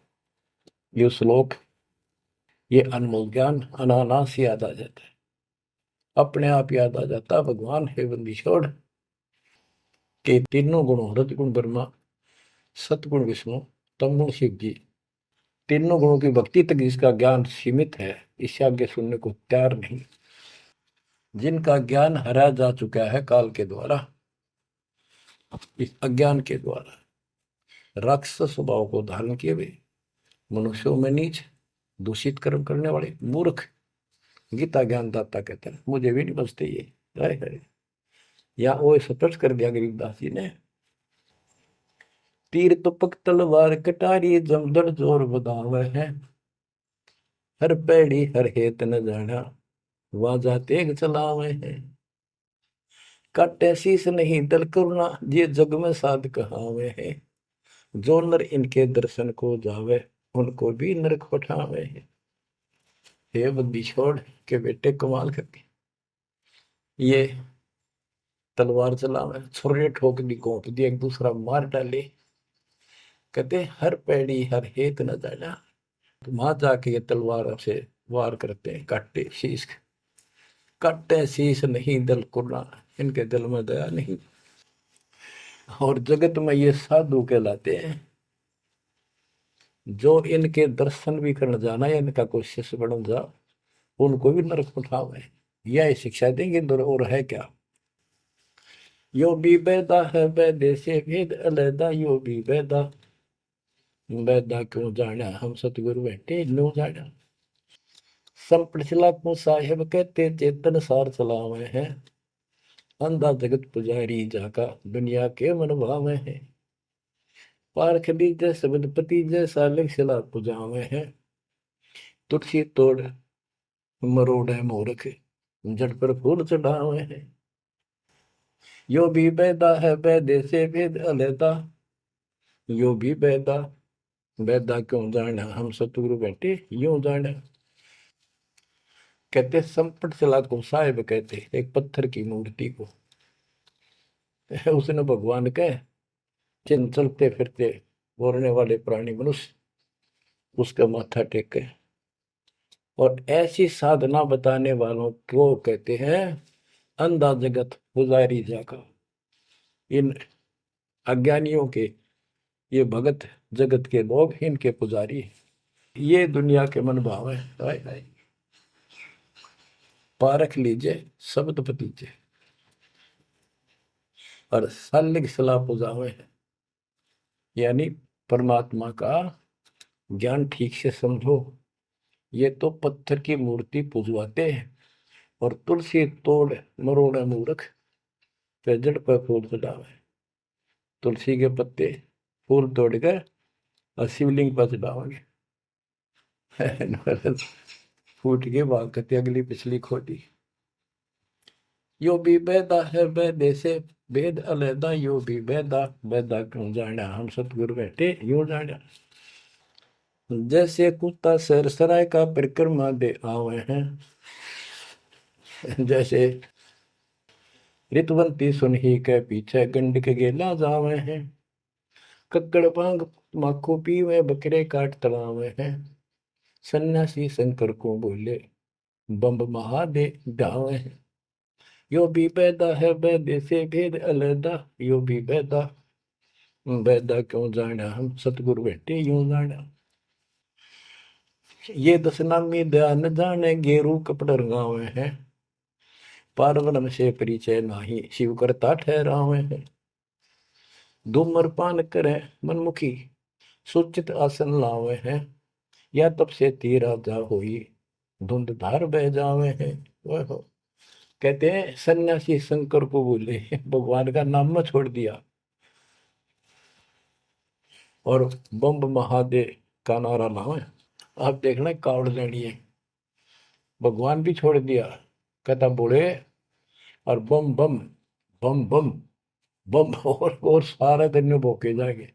ये श्लोक, ये अनमोल ज्ञान अनायास याद आ जाता है, अपने आप याद आ जाता। भगवान है बंदी छोड़ के तीनों गुणों, रजगुण ब्रह्मा, सतगुण विष्णु, तमगुण शिव जी, तीनों गुणों की भक्ति तक जिसका ज्ञान सीमित है, इससे आगे सुनने को तैयार नहीं। जिनका ज्ञान हरा जा चुका है काल के द्वारा, इस अज्ञान के द्वारा, राक्षस स्वभाव को धारण किए हुए, मनुष्यों में नीच, दूषित कर्म करने वाले मूर्ख, गीता ज्ञानदाता कहते हैं, मुझे भी नहीं बचते ये। हाय हाय, या वो स्पष्ट कर दिया गरीबदास जी ने। तीर तुपक तलवार कटारी जमदड़ जोर बधावे है, हर पैड़ी हर हेत न जाना, वाजा तेग चलावे है। काटे शीस नहीं दल करुणा, ये जग में साध कहावे है, जो नर इनके दर्शन को जावे, उनको भी नरक पठावे है। हे बंदी छोड़ के बेटे कमाल करके ये तलवार चलावे, छुरे ठोक दी, घोंप दी, एक दूसरा मार डाले। कहते हर पैड़ी हर हेत न जाना, तो वहां जाके ये तलवार से वार करते हैं, काटे शीश, काटे शीश नहीं दल कुर्ना, इनके दिल में दया नहीं। और जगत में ये साधु कहलाते हैं, जो इनके दर्शन भी करने जाना या इनका कोई शिष्य बन जा, उनको भी नरक पठावे। यह शिक्षा देंगे और है क्या। यो भी बैदा है बैदे से भेद अलैदा, यो भी बैदा, बैदा क्यों जाना हम सतगुरु बैठे नो जाना। संपट चला को साहेब कहते चेतन सार चलावे हैं, अंधा जगत पुजारी जाका दुनिया के मन भावे हैं। पारख दीजय शब्द पति जैसा लिखला पुजावे हैं, तुलसी तोड़ मरोड़े मूर्ख, जड़ पर फूल चढ़ावे हैं। यो भी बैदा है बैदे से भेद अलैदा, यो भी बैदा, बैदा क्यों जाना हम सतगुरु बैठे यूं जाना। कहते संपट चला को साहेब कहते एक पत्थर की मूर्ति को, उसने भगवान कहे चिन्ह चलते फिरते बोलने वाले प्राणी मनुष्य, उसका माथा टेके। और ऐसी साधना बताने वालों को कहते हैं अंधा जगत पुजारी जाका। इन अज्ञानियों के, ये भगत जगत के लोग इनके पुजारी। ये दुनिया के मन भाव है। हाय हाय, पारख लीजिए शब्द पतीजे और सालिक सलाह पुजावे है। यानी परमात्मा का ज्ञान ठीक से समझो। ये तो पत्थर की मूर्ति पुजवाते हैं और तुलसी तोड़ मरोड़े मूर्ख पे जड़ पर फूल चढ़ावे। तुलसी के पत्ते फूल तोड़कर और शिवलिंग पर चढ़ाओगे। फूट के भाग करते अगली पिछली खोटी। यो भी बेदा है बेदे से भेद अलैदा, यो भी बेदा बेदा क्यों जाना हम सतगुरु बैठे यूं जाना। जैसे कुत्ता सर सराय का परिक्रमा दे आवे हैं, जैसे ऋतुवंती सुनही के पीछे गंड के गेला जावे हैं। कक्कड़ भांग माखो पीवे बकरे काट तलावे हैं। सन्यासी शंकर को बोले बम्ब महादे जावे हैं। यो भी पैदा है बैदे से भेद अलैदा, यो भी पैदा बैदा क्यों जाना हम सतगुरु बैठे यूं जाना। ये दशनामी ध्यान जाने गेरू कपड़ रंगावे हैं। पारवनम से परिचय नाही शिव करता ठहरावे हैं। धूम्रपान करे मनमुखी सुचित आसन लावे हैं। या तब से तीरा जा होई धुंध धार बह जावे हैं। वह कहते हैं सन्यासी शंकर को बोले भगवान का नाम में छोड़ दिया और बम्ब महादेव का नारा लावे। आप देखना कावड़ लेनी है, भगवान भी छोड़ दिया, कहता बोले और बम बम बम बम बम और सारा दिन भोके जाएंगे।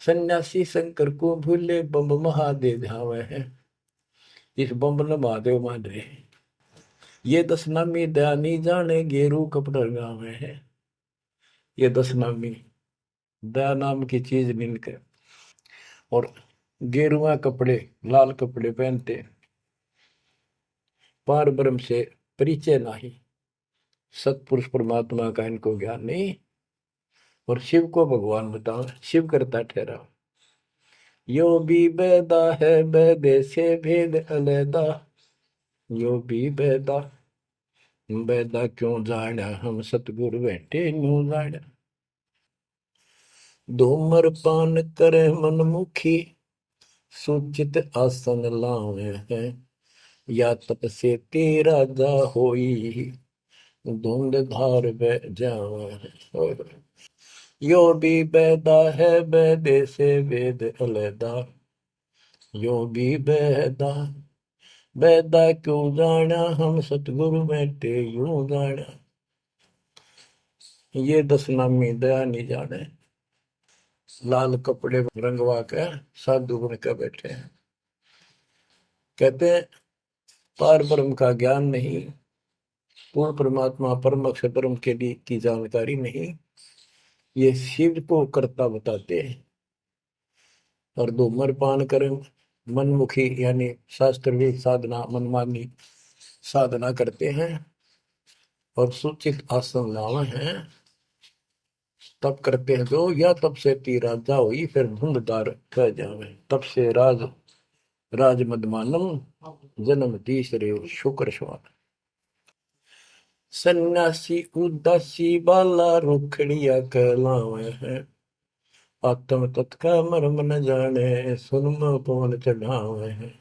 सन्यासी शंकर को भूले बम महादेव धावे हैं। इस बम ने महादेव मान रहे। ये दशनामी दयानी जाने गेरू कपड़ा गावे हैं। ये दशनामी दया नाम की चीज मिलकर और गेरुआ कपड़े लाल कपड़े पहनते। पार ब्रह्म से परिचय नहीं, सतपुरुष परमात्मा का इनको ज्ञान नहीं। और शिव को भगवान बताओ, शिव करता ठहरा। यो भी बेदा है बेदे से भेद अलैदा, यो भी बेदा बेदा क्यों जाना हम सतगुरु बैठे न्यू जाना। धूमर पान करे मनमुखी सूचित आसन लावे हैं। या तप से तेरा जा होई धुंध धार बह जावे। यो भी बेदा है बेदे से वेद अलैदा, यो भी बेदा बेदा क्यों जाना हम सतगुरु बैठे यूं जाना। ये दशनामी दया नहीं जाने, लाल कपड़े रंगवा के साधु बन के बैठे हैं। कहते हैं पार ब्रह्म का ज्ञान नहीं, पूर्ण परमात्मा परम अक्षर ब्रह्म के लिए की जानकारी नहीं। ये शिव को करता बताते हैं। और धूम्रपान करें मनमुखी यानी शास्त्र साधना मनमानी साधना करते हैं और सूचित आसन लावे हैं। तब करते हैं जो या तब से तीरा जाओ फिर धुंधदार कह जावे। तब से राज मदमानम जन्म तीसरे शुक्र स्वान। सन्यासी उदासी बाला रुखड़िया कहलावे हैं। आत्म तत्का मर्म न जाने सुनम पवन चढ़ावे हैं।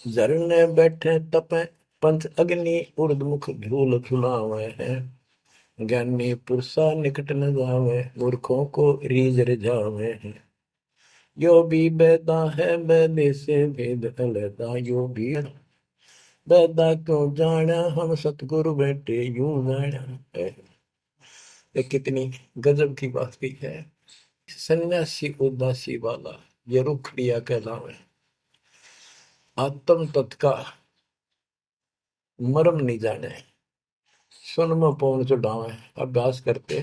झरने बैठे तपे पंच अग्नि उर्दमुख झूल झुलावे हैं। ज्ञानी पुरुषा निकट न जावे मूर्खों को रीझ रिझावे हैं। यो भी बेदा है बेदे से भेद अलैदा, यो भी बेदा क्यों जाना हम सतगुरु बैठे यूं जाना। ये कितनी गजब की बात की है। सन्यासी उदासी वाला ये रुखड़िया कहलावे। आत्म तत्का मर्म नहीं जाने सुन में पवन चढ़ावे। अभ्यास करते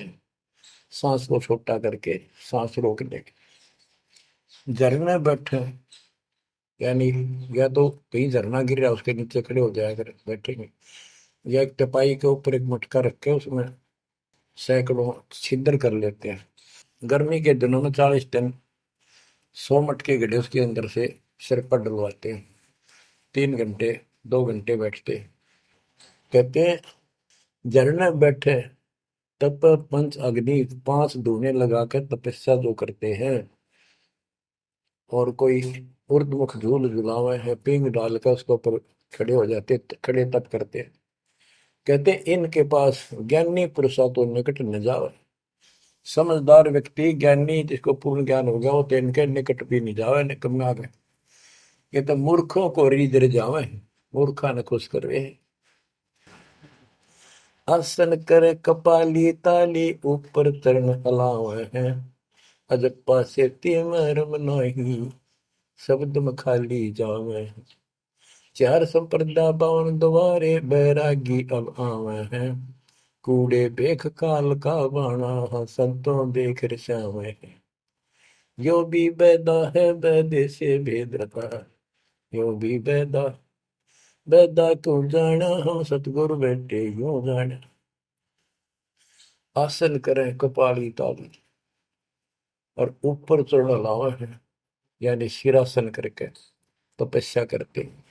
सांस को छोटा करके सांस रोकने के। झरने बैठे यानी या तो कहीं झरना गिर रहा है उसके नीचे खड़े हो जाया कर बैठेंगे, या एक टपाई के ऊपर एक मटका रख के उसमें सैकड़ों छिद्र कर लेते हैं। गर्मी के दिनों में 40 दिन 100 मटके गड्ढे उसके अंदर से सिर पर डलवाते हैं। 3 घंटे 2 घंटे बैठते हैं। कहते हैं झरने बैठे तप पंच अग्नि 5 धूने लगा कर तपस्या जो करते हैं, और कोई उर्दमुख झूल झुलावे है पींग डालकर उसके ऊपर खड़े हो जाते, खड़े तप करते हैं। कहते हैं इनके पास ज्ञानी पुरुषा तो निकट न जावे। समझदार व्यक्ति ज्ञानी जिसको पूर्ण ज्ञान हो गया वो तो इनके निकट भी नहीं जावे, निकम्मे आ गए। ये तो मूर्खों को रीझ जावे, मूर्खा ने खुश करवे। आसन करे कपाली ताली ऊपर चरण हलावे हैं, अजप्पा से मरम नहीं शब्द में खाली जावे हैं। चार संप्रदा बावन द्वारे बैरागी अब आवे हैं, कूड़े बेख काल का बाणा संतों देख रसावे हैं। यो भी बैदा है बैदे से भेद रखा, यो भी बैदा बैदा क्यों जाना हम सतगुरु बैठे यूं जाना। आसन करें कपाली ताली और ऊपर चढ़ लावा है, यानी सिरासन करके तपस्या करते हैं।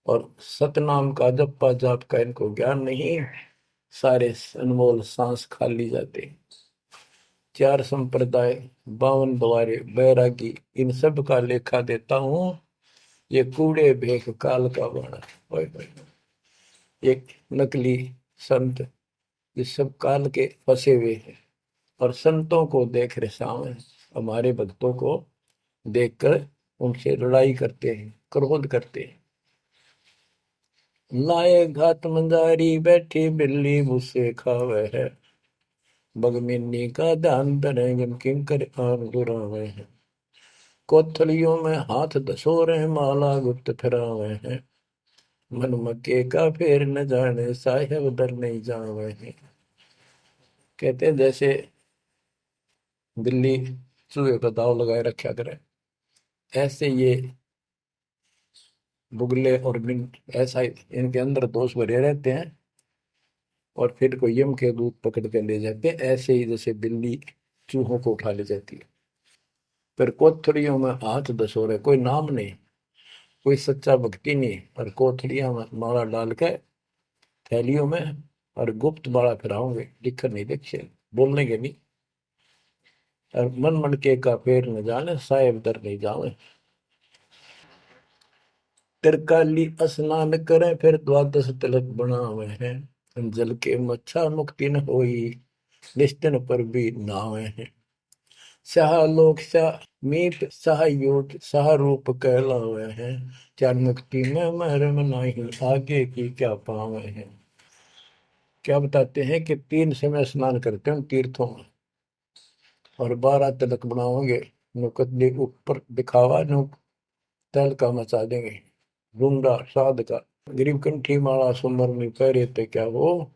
और सतनाम का जप्पा जाप का इनको ज्ञान नहीं है, सारे अनमोल सांस खाली जाते हैं। चार संप्रदाय 52 द्वारे बैरागी इन सब का लेखा देता हूं, ये कूड़े भेख काल का बाणा। एक नकली संत ये सब काल के फंसे हुए हैं, और संतों को देख रहे हमारे भक्तों को देखकर उनसे लड़ाई करते हैं, क्रोध करते हैं। लाए घात मंदारी बैठी बिल्ली मुझसे खावे है, बगमिनी का ध्यान धरे किंकर आन गुरावे हैं। कोथलियों में हाथ दसोरे माला गुप्त फिरावे हैं, मन मक्के का फेर न जाने साहेब दर नहीं जावे हैं। कहते हैं जैसे बिल्ली चूहे का दाव लगाए रखा करे, ऐसे ये बुगले और बिन ऐसा इनके अंदर दोष भरे रहते हैं, और फिर को यम के दूत पकड़ कर ले जाते हैं, ऐसे ही जैसे बिल्ली चूहों को उठा ले जाती है। फिर कोथड़ियों में हाथ दसोरे, कोई नाम नहीं, कोई सच्चा भक्ति नहीं, और कोथड़ियां में माला डाल के थैलियों में, और गुप्त माला फिराओगे, लिखकर नहीं देखे, बोलने के नहीं। और मन मन के का पेड़ न जाने साहेब दर नहीं जावे। तिरकाली स्नान करें फिर द्वादश तिलक बनावे हैं, जल के मच्छा मुक्ति न होई निश्चन पर भी नावे हैं। शाह लोक शाह मीत शाह योग शाह रूप कहलावे हैं, चार मुक्ति में मरम नहीं आगे की क्या पावे हैं। क्या बताते हैं कि 3 समय स्नान करते हैं तीर्थों में, और 12 तिलक बनाओगे, नुकदली ऊपर दिखावा नु तल का मचा देंगे, ढूंढा साध का गरीब कंठी माला सुमर में पैरे ते क्या हो,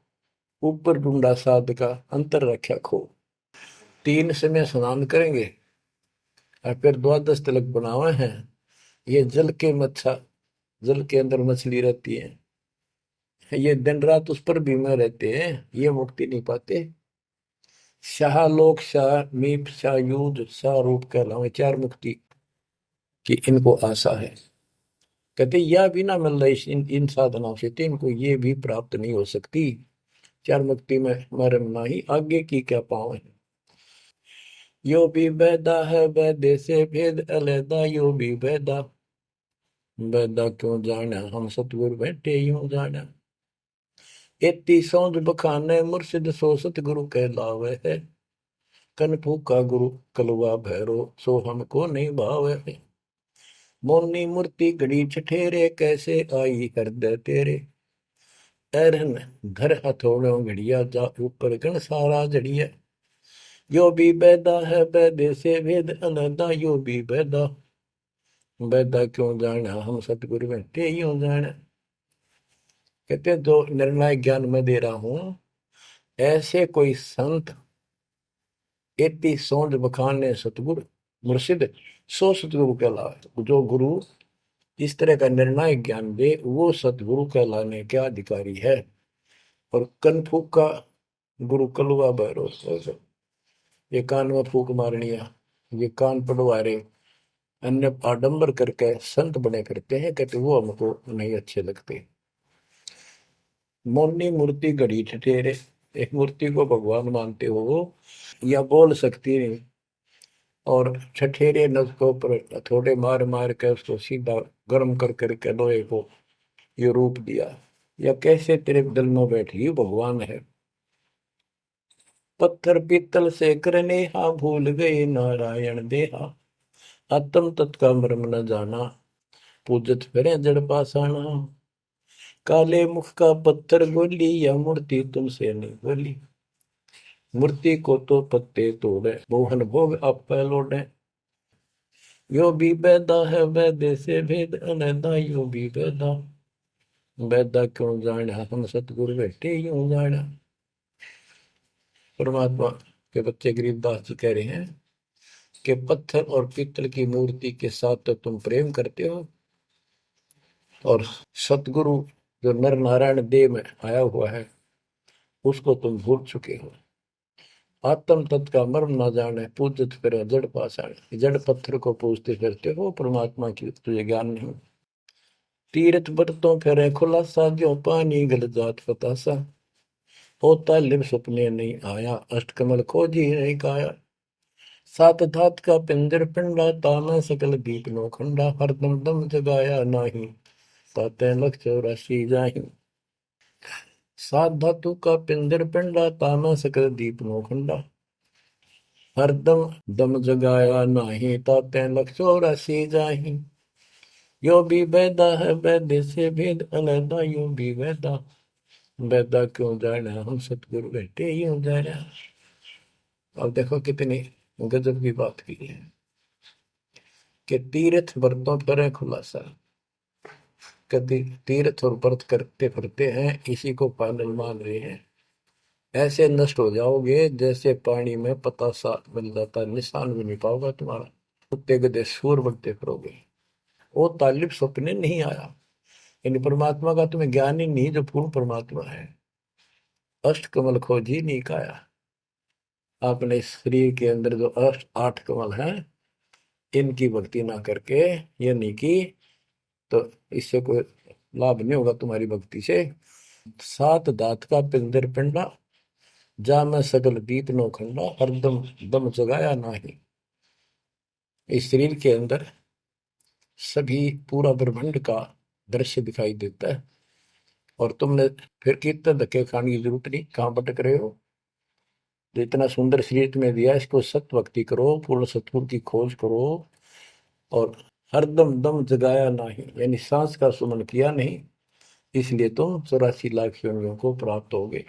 ऊपर ढूंढा साध का अंतर रख्या खो। 3 समय स्नान करेंगे और फिर द्वादश तिलक बनावे हैं। ये जल के मच्छा, जल के अंदर मछली रहती है, ये दिन रात उस पर बीमा रहते हैं, ये मुक्ति नहीं पाते। शाह लोक शाह मीप शाह युद्ध शाह रूप कहलावे, 4 मुक्ति की इनको आशा है। कहते यह भी ना मिल रही इन साधनाओं से, तो इनको ये भी प्राप्त नहीं हो सकती। 4 मुक्ति में मरम नाही आगे की क्या पावे। यो भी बैदा है बैदे से भेद अलैदा, यो भी बैदा बैदा क्यों जाना हम सतगुरु बैठे यूं जाना। एती सौंध बखाने मुर्शिद सो सतगुरु कहलावे है, कन फूका गुरु कलवा भैरो सो हमको नहीं भावे है। मोनी मूर्ति घड़ी ठठेरे कैसे आई हृदय तेरे, एरन घर हथौड़ों घड़िया जा ऊपर गण सारा जड़िया। यो भी बैदा है बैदे से भेद अलैदा, यो भी बैदा बैदा क्यों जाना हम सतगुरु बैठे यूं जाना। कहते हैं जो निर्णायक ज्ञान मैं दे रहा हूं, ऐसे कोई संत एती सोंध बखाने सतगुरु मुर्शिद सो सतगुरु कहलावे। जो गुरु इस तरह का निर्णायक ज्ञान दे वो सतगुरु कहलाने के अधिकारी है। और कनफूक का गुरु कलुआ भैरव, ये कान में फूक मारनिया, ये कान पड़वा रहे, अन्य आडंबर करके संत बने करते हैं, कहते वो हमको नहीं अच्छे लगते। मौनी मूर्ति घड़ी ठठेरे, एक मूर्ति को भगवान मानते हो या बोल सकती नहीं, और ठठेरे न उसको पर थोड़े मार मार के उसको सीधा गर्म कर करके लोहे को ये रूप दिया। या कैसे तेरे दिल में बैठी भगवान है। पत्थर पीतल से करने हा, भूल गए नारायण देहा, आत्म तत्का मर्म न जाना, पूजत फिरे जड़ पासाना। काले मुख का पत्थर बोली, या मूर्ति तुमसे नहीं बोली, मूर्ति को तो पत्ते तोड़े, मोहन भोग आप लौटे। यो भी बैदा है वैदे से भेद अनैदा, यो भी बैदा, बैदा क्यों जाना हम सतगुरु बैठे यूं जाना। परमात्मा के बच्चे गरीबदास जी कह रहे हैं कि पत्थर और पीतल की मूर्ति के साथ तो तुम प्रेम करते हो, और सतगुरु जो नर नारायण देव में आया हुआ है उसको तुम भूल चुके हो। आत्म तत्व का मर्म ना जाने, पूजत फिर जड़ पाषाण, जड़ पत्थर को पूजते फिरते हो, परमात्मा की तुझे ज्ञान नहीं। तीर्थ बरतों फिरे खुलासा, जो पानी गल जात फतासा, होता लिव सपने नहीं आया, अष्टकमल खोजी नहीं काया। सात धात का पिंजर पिंडा, ताना सकल दीप नो खंडा, हरदम दम जगाया नाही, ताते लख 84 जाही। सात धातु का पिंजर पिंडा, ताना सकल दीप नो खंडा, हरदम दम जगाया नाही, ताते लख 84 जाही। यो भी बैदा है वैद्य से भेद अलैदा, यो भी बैदा, बैदा क्यों जाना हम सतगुरु बैठे यूं जाना। अब देखो कितनी गजब की बात की है कि तीर्थ व्रतों पर खुलासा, कभी तीर्थ और व्रत करते फिरते हैं इसी को पालन मान रहे हैं। ऐसे नष्ट हो जाओगे जैसे पानी में पतासा बन जाता, निशान भी नहीं पाओगे तुम्हारा, कुत्ते गधे सूर बनते फिरोगे। वो तालिब सपने नहीं आया, यानी परमात्मा का तुम्हें ज्ञान ही नहीं जो पूर्ण परमात्मा है। अष्ट कमल खोजी नहीं काया, अपने शरीर के अंदर जो अष्ट 8 कमल हैं इनकी भक्ति ना करके ये नहीं की तो इससे कोई लाभ नहीं होगा तुम्हारी भक्ति से। सात दात का पिंदर पिंडा, जा मैं सगल दीप नो खंडा, हरदम दम जगाया नाही। इस शरीर के अंदर सभी पूरा ब्रह्मांड का दृश्य दिखाई देता है, और तुमने फिर कितने धक्के खाने की जरूरत नहीं, कहाँ भटक रहे हो। जो इतना सुंदर शरीर तुम्हें दिया इसको सत भक्ति करो, पूर्ण सतगुरु की खोज करो, और हरदम दम जगाया नहीं, यानी सांस का सुमन किया नहीं, इसलिए तुम 84 लाख योनियों को प्राप्त हो गए।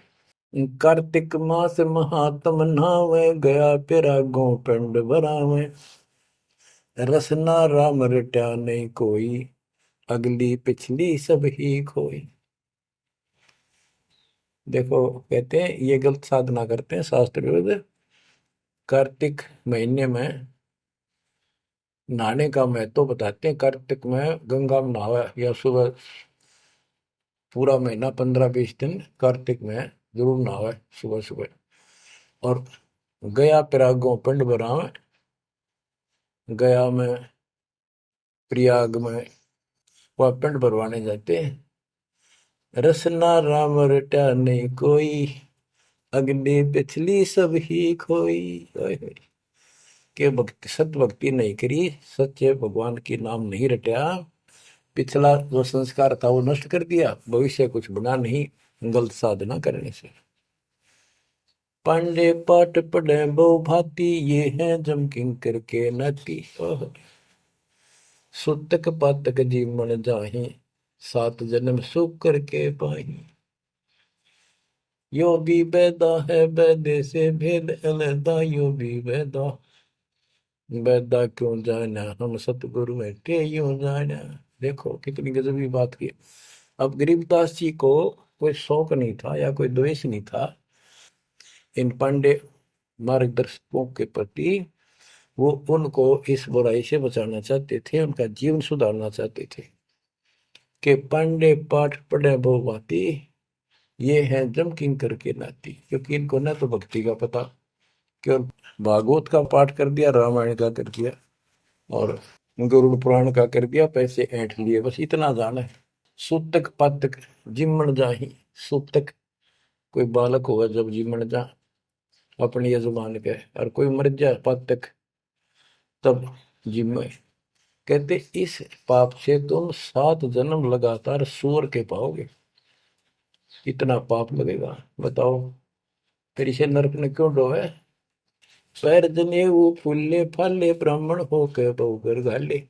कार्तिक मास महात्म नहावे, गया पिरागो पिंड भरावे, रसना राम रट्या नहीं कोई, अगली पिछली सब ही खोई। देखो कहते हैं ये गलत साधना करते हैं शास्त्र विरुद्ध। कार्तिक महीने में नहाने का महत्व बताते हैं। कार्तिक में गंगा में नहावा, या सुबह पूरा महीना 15-20 दिन कार्तिक में जरूर नहावे सुबह सुबह। और गया पिरागो पिंड भरावे, गया में प्रयाग में वह पिंड भरवाने जाते हैं। रसना राम रटा नहीं कोई, अग्नि पिछली सब ही खोई। के भक्ति सत भक्ति नहीं करी, सच्चे भगवान की नाम नहीं रटा, पिछला जो संस्कार था वो नष्ट कर दिया, भविष्य कुछ बना नहीं गलत साधना करने से। पांडे पाठ पढ़े बहु भांति, ये है जम किंकर के नाती। सुतक पातक जीवन जाही, 7 जन्म सुख करके पाही। यो भी बैदा है बैदे से भेद अलैदा, यो भी बैदा, बैदा क्यों जाना हम सतगुरु बैठे यूं जाना। देखो कितनी गजबी बात की। अब गरीबदास जी को कोई शौक नहीं था या कोई द्वेष नहीं था इन पांडे मार्गदर्शकों के प्रति, वो उनको इस बुराई से बचाना चाहते थे, उनका जीवन सुधारना चाहते थे कि पांडे पाठ पढ़े बहु भांति, ये है जम किंकर के नाती। क्योंकि इनको ना तो भक्ति का पता, केवल भागवत का पाठ कर दिया, रामायण का कर दिया और गरुड़ पुराण का कर दिया, पैसे ऐंठ लिए, बस इतना जाना है। सूतक पातक जिमण जाही, सूतक कोई बालक होगा जब जिमण जा अपने यजमान के, और कोई मर जाए पातक तब जिम्मे। कहते इस पाप से तुम 7 जन्म लगातार सूअर के पाओगे, इतना पाप लगेगा। बताओ फिर इसे नरक ने क्यों डोवे। पैर जने वो फूले फाले ब्राह्मण हो के बहुगर घाले,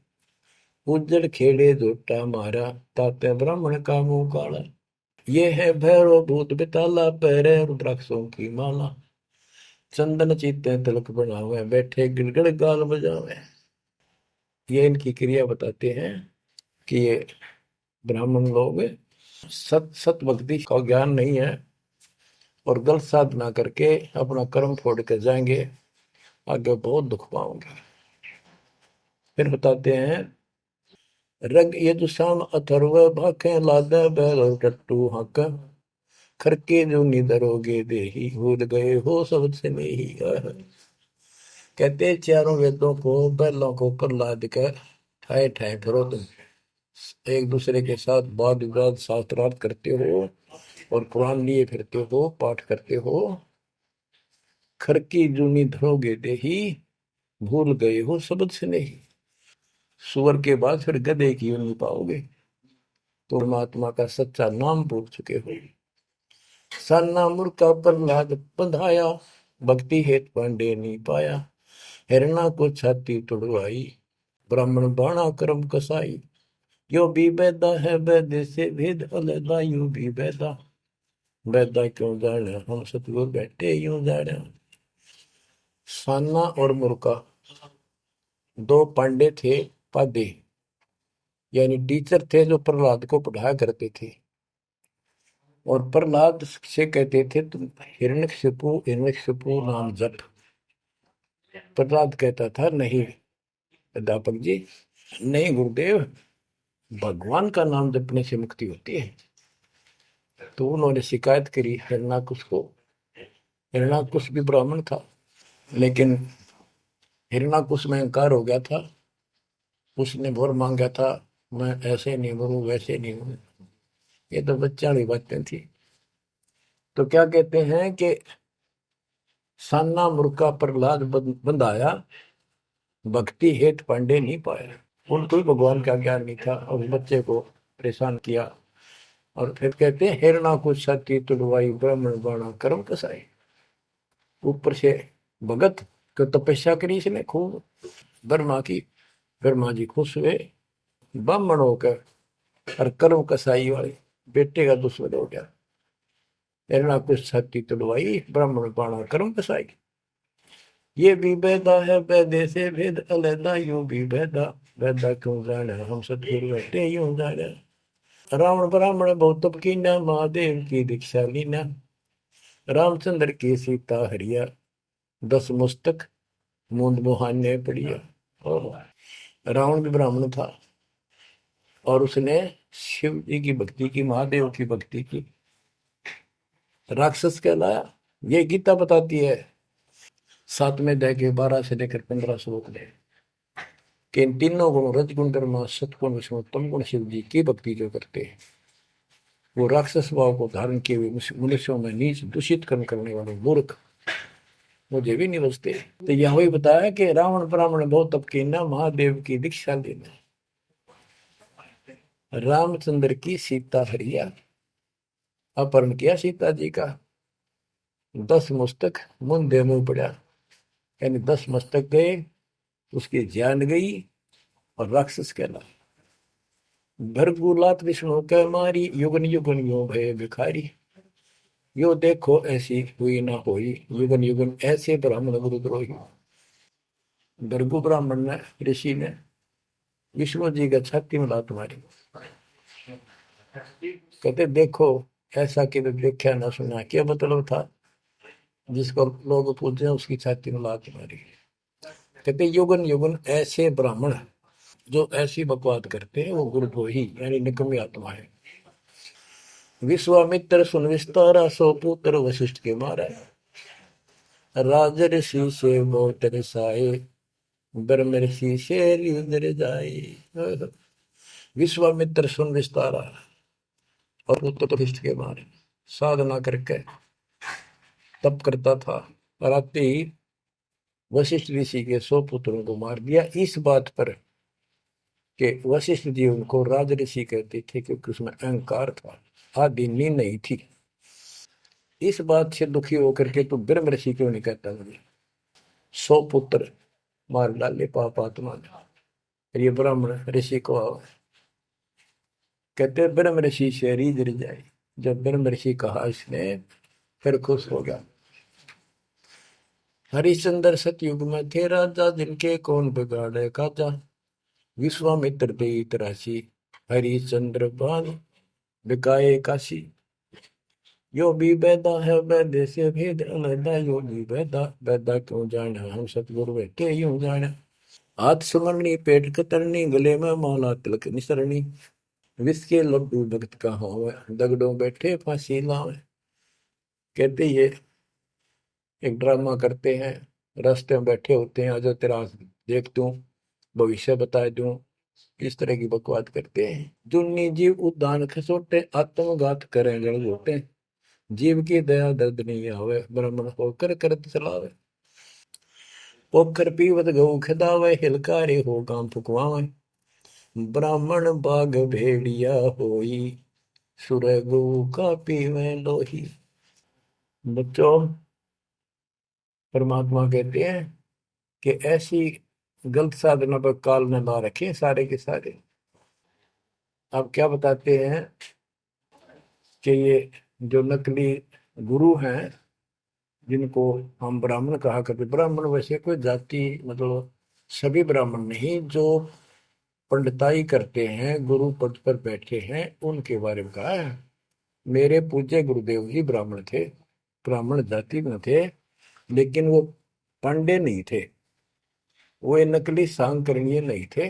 उज्जड़ खेड़े झोटा मारा, ताते ब्राह्मण का मुंह काला। ये है भैरव भूत बिताला, पैरे रुद्राक्षों की माला, चंदन चीते तिलक बनावे, बैठे गिड़गड़ गाल बजावे। ये इनकी क्रिया बताते हैं कि ये ब्राह्मण लोग सत भक्ति का ज्ञान नहीं है और गलत साधना करके अपना कर्म फोड़ के जाएंगे, आगे बहुत दुख पाओगे। फिर बताते हैं रग यजुषाम अथर्व भाखे लादे बैल टट्टू हक, खरके जो निधरोगे देही, भूल गए हो सबसे नहीं। कहते चारों वेदों को बैलों को ऊपर लाद कर ठाए ठाए फिरो तुम, एक दूसरे के साथ वाद विवाद शास्त्रार्थ करते हो और कुरान लिए फिरते हो, पाठ करते हो। खरकी जूनी धरोगे देही, भूल गए हो शब्द से नहीं। सुअर के बाद फिर गधे की यूं पाओगे, तो परमात्मा का सच्चा नाम भूल चुके हो। साना मुर्का प्रहलाद बंधाया, भक्ति हेत पांडे नहीं पाया, हिरणा को छाती तुड़वाई, ब्राह्मण बाणा कर्म कसाई। यो भी बैदा है बैदे से भेद अलैदा, यूं भी बैदा बैदा क्यों जाने, हम सतगुरु बैठे यूं जाने। साना और मुर्का 2 पांडे थे, पादे यानी टीचर थे, जो प्रहलाद को पढ़ाया करते थे। और प्रहलाद से कहते थे तुम हिरण्यकशिपु नाम जप। प्रहलाद कहता था नहीं अध्यापक जी, नहीं गुरुदेव, भगवान का नाम जपने से मुक्ति होती है। तो उन्होंने शिकायत करी हिरणाकुश को। हिरणाकुश भी ब्राह्मण था, लेकिन हिरणाकुश में अहंकार हो गया था। उसने भोर मांगा था, मैं ऐसे नहीं मरूं वैसे नहीं मरूं। ये तो बच्चा वाली बातें थी। तो क्या कहते हैं कि साना मुर्का प्रहलाद बंधाया, भक्ति हेत पांडे नहीं पाया। उनको ही भगवान का ज्ञान नहीं था और बच्चे को परेशान किया। और फिर कहते हैं हिरणा को छाती तुड़वाई, ब्राह्मण बाणा कर्म कसाई। ऊपर से भगत को तपस्या करी इसने खूब ब्रह्मा की, ब्रह्मा जी खुश हुए, ब्राह्मण होकर और कर्म कसाई वाले बेटे का दुश्मन हो गया। हिरणा को छाती तुड़वाई, ब्राह्मण बाणा कर्म कसाई। ये भी बैदा है बैदे से भेद अलैदा, यूं भी बैदा बैदा क्यों जाने, हम सतगुरु बैठे यूं जाने। रावण ब्राह्मण बहुत तप कीना, महादेव की दीक्षा लीना, रामचंद्र की सीता हरिया, 10 मुस्तक मूंद मुहाने पड़िया। और रावण भी ब्राह्मण था और उसने शिव जी की भक्ति की, महादेव की भक्ति की, राक्षस कहलाया। ये गीता बताती है 7वें अध्याय के 12 से लेकर 15 श्लोक में कि इन तीनों गुणों रजगुण ब्रह्मा सतगुण विष्णु तम गुण शिव जी की भक्ति जो करते हैं, वो राक्षस भाव को धारण किए हुए मनुष्यों में नीच दूषित कर्म करने वाले मूर्ख मुझे भी नहीं बचते। तो यह वही बताया कि रावण ब्राह्मण बहुत तप कीना, महादेव की दीक्षा लेना, रामचंद्र की सीता हरिया, अपहरण किया सीता जी का, 10 मस्तक मुंदे मुंह पड़ा, यानी 10 मस्तक गए, उसकी जान गई और राक्षस कहला। भरगुलात विष्णु कह मारी, युगन युगन यो भय भिखारी। यो देखो ऐसी हुई ना होई, युगन युगन ऐसे ब्राह्मण गुरुद्रोही। भृगु ब्राह्मण ने, ऋषि ने विष्णु जी का छाती में लात मारी। कहते देखो ऐसा कि देखा ना सुना, क्या मतलब था, जिसको लोग पूछते हैं उसकी छाती में लात मारी। कहते युगन युगन ऐसे ब्राह्मण जो ऐसी बकवाद करते हैं वो गुरुद्रोही यानी निकम्मी आत्मा है। विश्वामित्र सुन विस्तारा, सो पुत्र वशिष्ठ के मारा। राजर्षि से बहुत रसाए, ब्रह्म ऋषि से उधर जाए। विश्वामित्र सुन विस्तारा और पुत्र वशिष्ठ के मारे। साधना करके तप करता था, रात ही वशिष्ठ ऋषि के 100 पुत्रों को मार दिया। इस बात पर कि वशिष्ठ जी उनको राज ऋषि कहते थे क्योंकि उसमें अहंकार था, आदि नींद नहीं थी। इस बात से दुखी होकर के तो ब्रह्म ऋषि क्यों नहीं कहता मुझे? 100 पुत्र मार डाले पाप आत्मा ने। ये ब्राह्मण ऋषि को कहते ब्रह्म ऋषि से रीझ जाए। जब ब्रह्म ऋषि कहा इसने फिर खुश हो गया। हरिश्चंद्र सतयुग में थे राजा, जिनके कौन बिगाड़े काजा। विश्वामित्र दे राशि, हरिश्चंद्र बाण बिकाए काशी। यो भी बैदा है वैद्य से भेद अलैदा, यो भी बैदा बैदा क्यों जाना, हम सतगुरु बैठे यूं जाना। हाथ सुमरनी पेट कतरनी, गले में माला तिलक निसरनी। विष के लड्डू भगत का हो, दगड़ों बैठे फांसी लावे। कहते ये एक ड्रामा करते हैं, रास्ते में बैठे होते हैं, आजा तेरा देख दूं, भविष्य बता दूं, इस तरह की बकवाद करते हैं। जुन्नी जीव उद्दान खसोटे, आत्मघात करें जड़ घोटे। जीव की दया दर्द नहीं आवे, ब्राह्मण होकर करत चलावे। पोखर पीवत गऊ खिदावे, हिलकारे हो गांव फुकवावे। ब्राह्मण बाग भेड़िया होई, सुर गऊ का पीवे लोही। बच्चों, परमात्मा कहते हैं कि ऐसी गलत साधना पर काल ने ला रखे सारे के सारे। अब क्या बताते हैं कि ये जो नकली गुरु हैं, जिनको हम ब्राह्मण कहा करते, ब्राह्मण वैसे कोई जाति मतलब सभी ब्राह्मण नहीं, जो पंडिताई करते हैं, गुरु पद पर बैठे हैं, उनके बारे में कहा है। मेरे पूज्य गुरुदेव जी ब्राह्मण थे, ब्राह्मण जाति में थे, लेकिन वो पांडे नहीं थे, वो ये नकली सांकरणीय नहीं थे,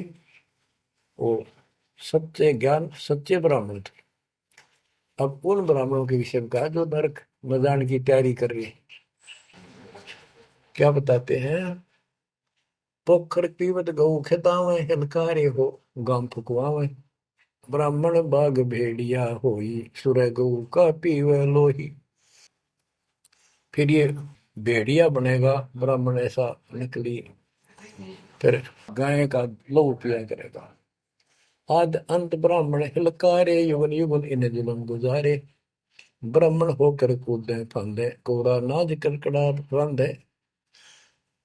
वो सच्चे ज्ञान सच्चे ब्राह्मण थे। अब उन ब्राह्मणों के विषय में कहा जो नरक में जाने की तैयारी कर रही है। क्या बताते हैं? पोखर पीवत गऊ खेतावे, हिलकारे हो गांव फुकवावे। ब्राह्मण बाग भेड़िया होई, सुर गऊ का पीवे लोही। फिर ये भेड़िया बनेगा ब्राह्मण, ऐसा निकली, फिर गाय का लहू पिया करेगा। आद अंत ब्राह्मण हिलकारे, युगन युगन इन जुलम गुजारे। ब्राह्मण होकर कूदे फंदे, कोरा नाज कड़कड़ा फंदे।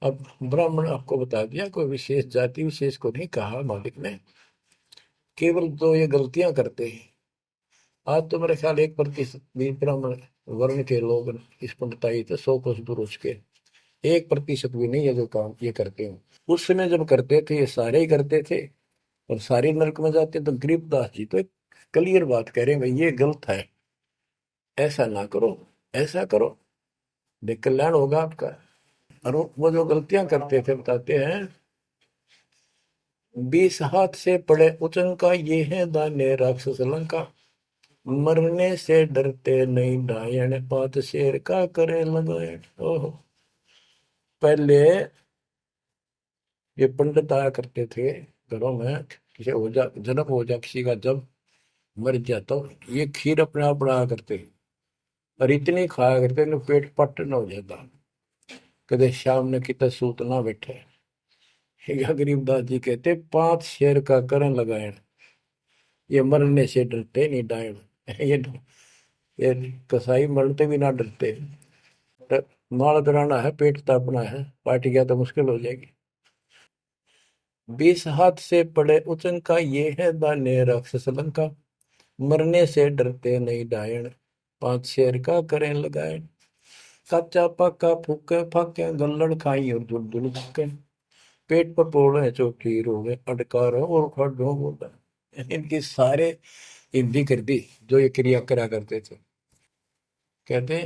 अब ब्राह्मण आपको बता दिया, कोई विशेष जाति विशेष को नहीं कहा मालिक ने, केवल तो ये गलतियां करते हैं। आज तो मेरे ख्याल 1% भी ब्राह्मण वर्ण के लोग इस पंडिताई से 100 कोस दूर उठ के 1% भी नहीं है जो काम ये करते हैं। उस समय जब करते थे ये सारे ही करते थे और सारे नरक में जाते। तो गरीबदास जी तो एक क्लियर बात कह रहे हैं, भाई ये गलत है, ऐसा ना करो, ऐसा करो, देख कल्याण होगा आपका। और वो जो गलतियां करते थे बताते हैं, 20 हाथ से पड़े उचंका, ये है दान्य राक्षस लंका। मरने से डरते नहीं डायन, पात शेर का करे लगायन। ओहो, पहले ये पंडित आया करते थे घरों में, किसी हो जा जन्म हो जा किसी का, जब मर गया तो ये खीर अपने आप बनाया करते और इतनी खाया करते न पेट पट न हो जाता, कदे शाम ने कितना सूत ना बैठे। या गरीबदास जी कहते 5 शेर का करण लगाए, ये मरने से डरते नहीं डायन। ये कसाई मरते भी ना डरते। तो माल कराना है, पेट तापना है, पार्टी गया तो मुश्किल हो जाएगी। 20 हाथ से पड़े उचंका, ये है दान्य राक्षस लंका। मरने से डरते नहीं डायन, 5 शेर का करें लगायन। कच्चा पक्का फूके फाके, गल्लड़ खाई और दुल दुल फूके। पेट पर पोड़े चौकी रोगे, अटकार और खड़ो बोला। इनकी सारे हिंदी कर दी जो ये क्रिया करा करते थे। कहते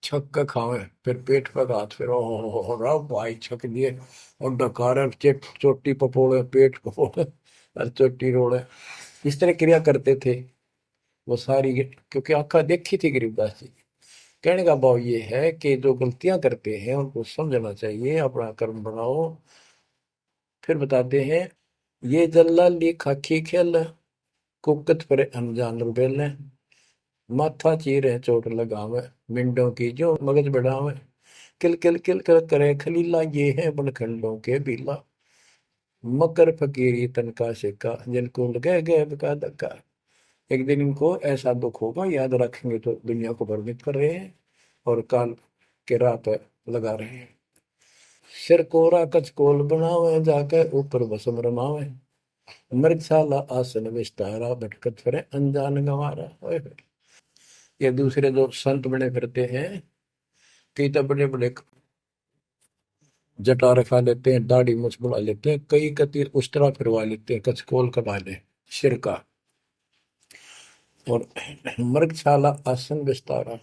छक के खावे, फिर पेट पे हाथ, फिर ओ रहा भाई छक दिए, और डकार चोटी पपोड़े, पेट पपोड़े और चोटी रोड़े, इस तरह क्रिया करते थे वो सारी, क्योंकि आंखा देखी थी गरीबदास जी। कहने का भाव ये है कि जो गलतियां करते हैं उनको समझना चाहिए, अपना कर्म बनाओ। फिर बताते हैं, ये जल्लाली खाकी खेल, कुकत पर अनजान रुबेल, माथा चीरे चोट लगावे, मिंडों की जो मगज बढ़ावे, किल किल किल कर करे खलीला, ये है बनखंडों के बीला, मकर फकीरी तनका सिक्का, जिनको लगे गए का धक्का। एक दिन इनको ऐसा दुख होगा, याद रखेंगे तो दुनिया को भ्रमित कर रहे हैं और काल के राह पे लगा रहे हैं। सिर कोरा कचकोल बनावे, जाके ऊपर भस्म रमावे, मृगशाला आसन विस्तारा, भटकत फिरे अनजान गंवारा। ओए होए। ये दूसरे जो संत बने फिरते हैं, कई तो बड़े बड़े जटा रखा लेते हैं, दाढ़ी मुछ बुला लेते हैं, कई कति उस्तरा फिरवा लेते हैं, कचकोल कटा ले सिर का, और मृगशाला आसन विस्तारा,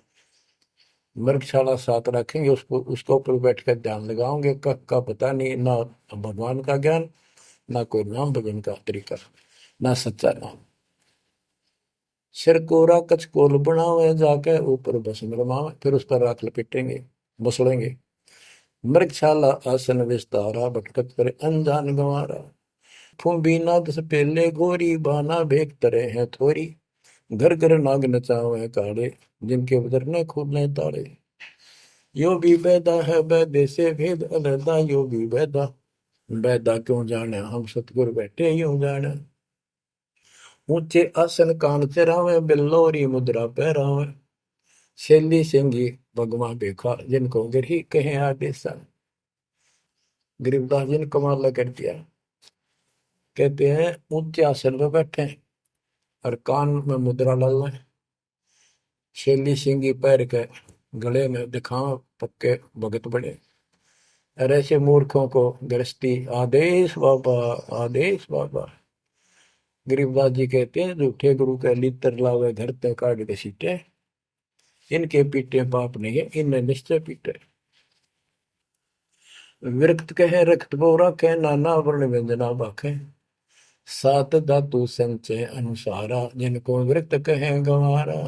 मृगशाला साथ रखेंगे, उसको उसके ऊपर बैठ कर ध्यान लगाओगे, कख का पता नहीं, ना भगवान का ज्ञान, ना कोई नाम भजन का तरीका, ना सच्चा नाम। सिर कोरा कचकोल बनावे, जाके ऊपर भस्म रमावे, फिर उस पर राख लपेटेंगे, मसलेंगे। मृगशाला आसन विस्तारा, भटकत पर अनजान गंवारा, फूंबी नाद से पहले गोरी, बाना भेक तरे हैं थोरी, घर घर नाग नचावे काड़े, जिनके उधर न खुले ताड़े। यो भी बैदा है बैदे से भेद अलहदा, यो भी बैदा, बैदा क्यों जाने हम सतगुर बैठे यूं जाने। ऊंचे आसन कान चरावे, बिल्लोरी मुद्रा पहरावे, शैली सिंगी भगवा देखा, जिनको गिरही कहे आदेशा। गरीबदास जी ने कमाल कर दिया, कहते हैं ऊंचे आसन पर बैठे और कान में मुद्रा ला लें, शैली सिंगी पैर के गले में दिखाओ, पक्के भगत बने। और ऐसे मूर्खों को गृहस्थी आदेश बाबा, आदेश बाबा। गरीबदास जी कहते हैं, झूठे गुरु के लितर लावे, घर ते काट के सीटे, इनके पीटे पाप नहीं है, इनने निश्चय पीटे। विरक्त कहे रक्त बोरा कहे, नाना वर्ण व्यंजना बाखे, सात धातु संचय अनुसारा, जिनको विरक्त कहे गंवारा।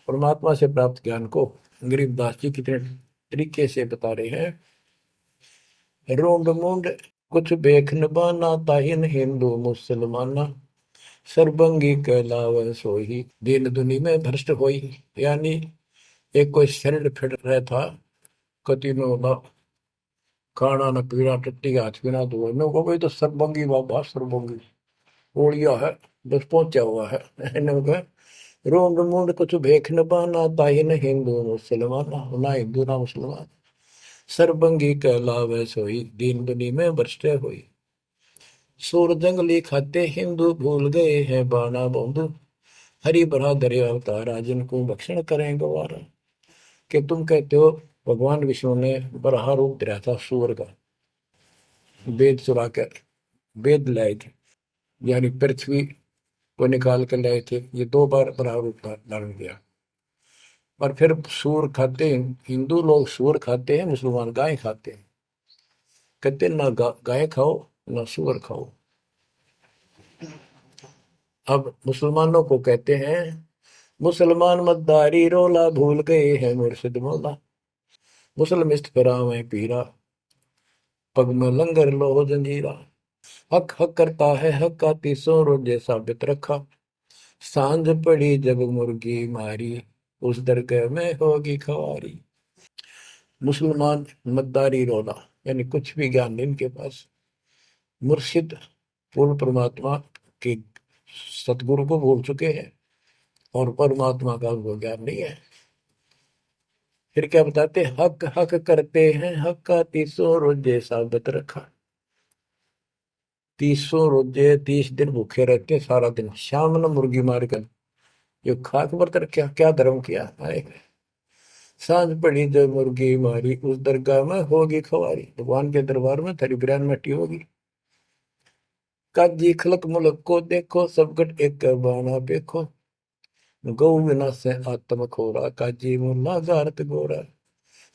परमात्मा से प्राप्त ज्ञान को गरीबदास जी कितने तरीके से बता रहे हैं। रोंड मुंड कुछ बेख न बाना, ताहिन हिंदू मुसलमाना, सर्वंगी कहलावे सोही, दीन दुनी में भ्रष्ट होई। यानी एक कोई शरीर फिर रहा था, कति नो खाना न पीना, टट्टी हाथ पीना, तो नो को भाई तो सर्वंगी बाबा, सर्वंगी ओलिया है, बस पहुंचा हुआ है। रोंड मुंड कुछ भेख न बाना, ताहिन हिंदू मुसलमाना, ना हिंदू ना मुसलमान, सर्वंगी कहलावे सोई, दीन दुनी में भ्रष्ट होई। सूर जंगली खाते हिंदू, भूल गए हैं बाना बंधु, हरि भरा दरे अवतारा, जिनको भक्षण करें गवारा। कि तुम कहते हो भगवान विष्णु ने बराह रूप दिया था सूर का, वेद चुरा कर वेद लाए थे, यानी पृथ्वी को निकाल कर लाए थे, ये दो बार बराह रूप धारण किया। पर फिर सूर खाते हैं हिंदू लोग, सूर खाते हैं, मुसलमान गाय खाते हैं। कहते ना गाय खाओ ना सूअर खाओ। अब मुसलमानों को कहते हैं, मुसलमान मद्दारी रोला, भूल गए हैं मुर्शिद मौला, मुसलमिस्त फरावे पीरा, पग में लंगर लो जंजीरा। हक हक करता है हक का, तीसों रोजे साबित रखा, सांझ पड़ी जब मुर्गी मारी, उस दरगाह में होगी खवारी। मुसलमान मद्दारी रोला, यानी कुछ भी ज्ञान नहीं इनके पास। मुर्शिद पूर्ण परमात्मा के सतगुरु को भूल चुके हैं, और परमात्मा का उनको ज्ञान नहीं है। फिर क्या बताते, हक हक करते हैं हक का, तीसों रोजे साबित रखा। तीसों रोजे 30 दिन भूखे रहते, सारा दिन, शाम न मुर्गी मार कर जो खाक व्रत रखा, क्या धर्म किया है। सांझ पड़ी जब मुर्गी मारी, उस दरगाह में होगी खवारी, भगवान के दरबार में तेरी बिरयान मट्टी होगी। काजी खलक मुलक को देखो, सब गट एक बाना देखो, गौ बिना से आत्म खोरा, काजी मुल्ला गारत गोरा।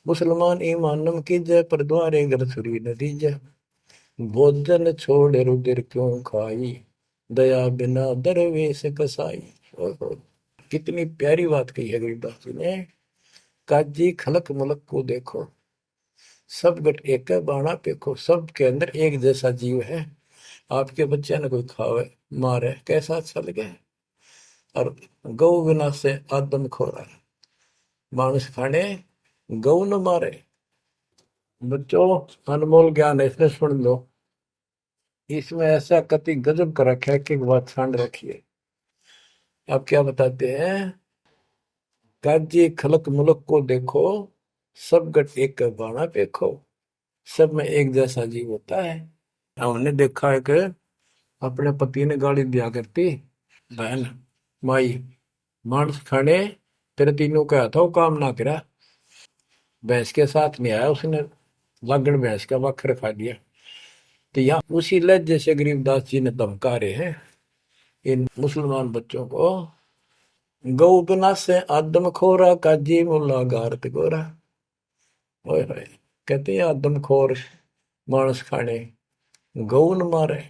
मुसलमान ईमानम की जय, पर द्वारे घर छुरी नदी जय। भोजन छोड़ रुधिर क्यों खाई, दया बिना दरवेश कसाई। ओहो, कितनी प्यारी बात कही है गरीबदास जी ने। काजी खलक मुलक को देखो, सब गट एक बाणा पेखो। सब के अंदर एक जैसा जीव है। आपके बच्चे ने कोई खावे मारे कैसा अच्छा लगे। और गौ बिना से आदम खोरा, मानुष खाने गौ न मारे। बच्चों, अनमोल ज्ञान है, इसमें सुन लो। इसमें ऐसा कति गजब कर रखा है कि बात छांड रखी है। आप क्या बताते हैं? काजी खलक मुलक को देखो, सब गट एक बाणा पेखो। सब में एक जैसा जीव होता है। हमने देखा है कि अपने पति ने गाली दिया करती, बहन माई मांस खाने तेरे तीनों का था, वो काम ना करा। भैंस के साथ नहीं आया उसने, लागण भैंस का वक्र खा लिया। तो यहाँ उसी लहजे से गरीबदास जी ने धमका रहे हैं इन मुसलमान बच्चों को। गौ बिना से आदम खोरा, काजी मुल्ला गारत गोरा। ओए होए, कहते हैं आदम खोर मांस खाने गौ न मारे,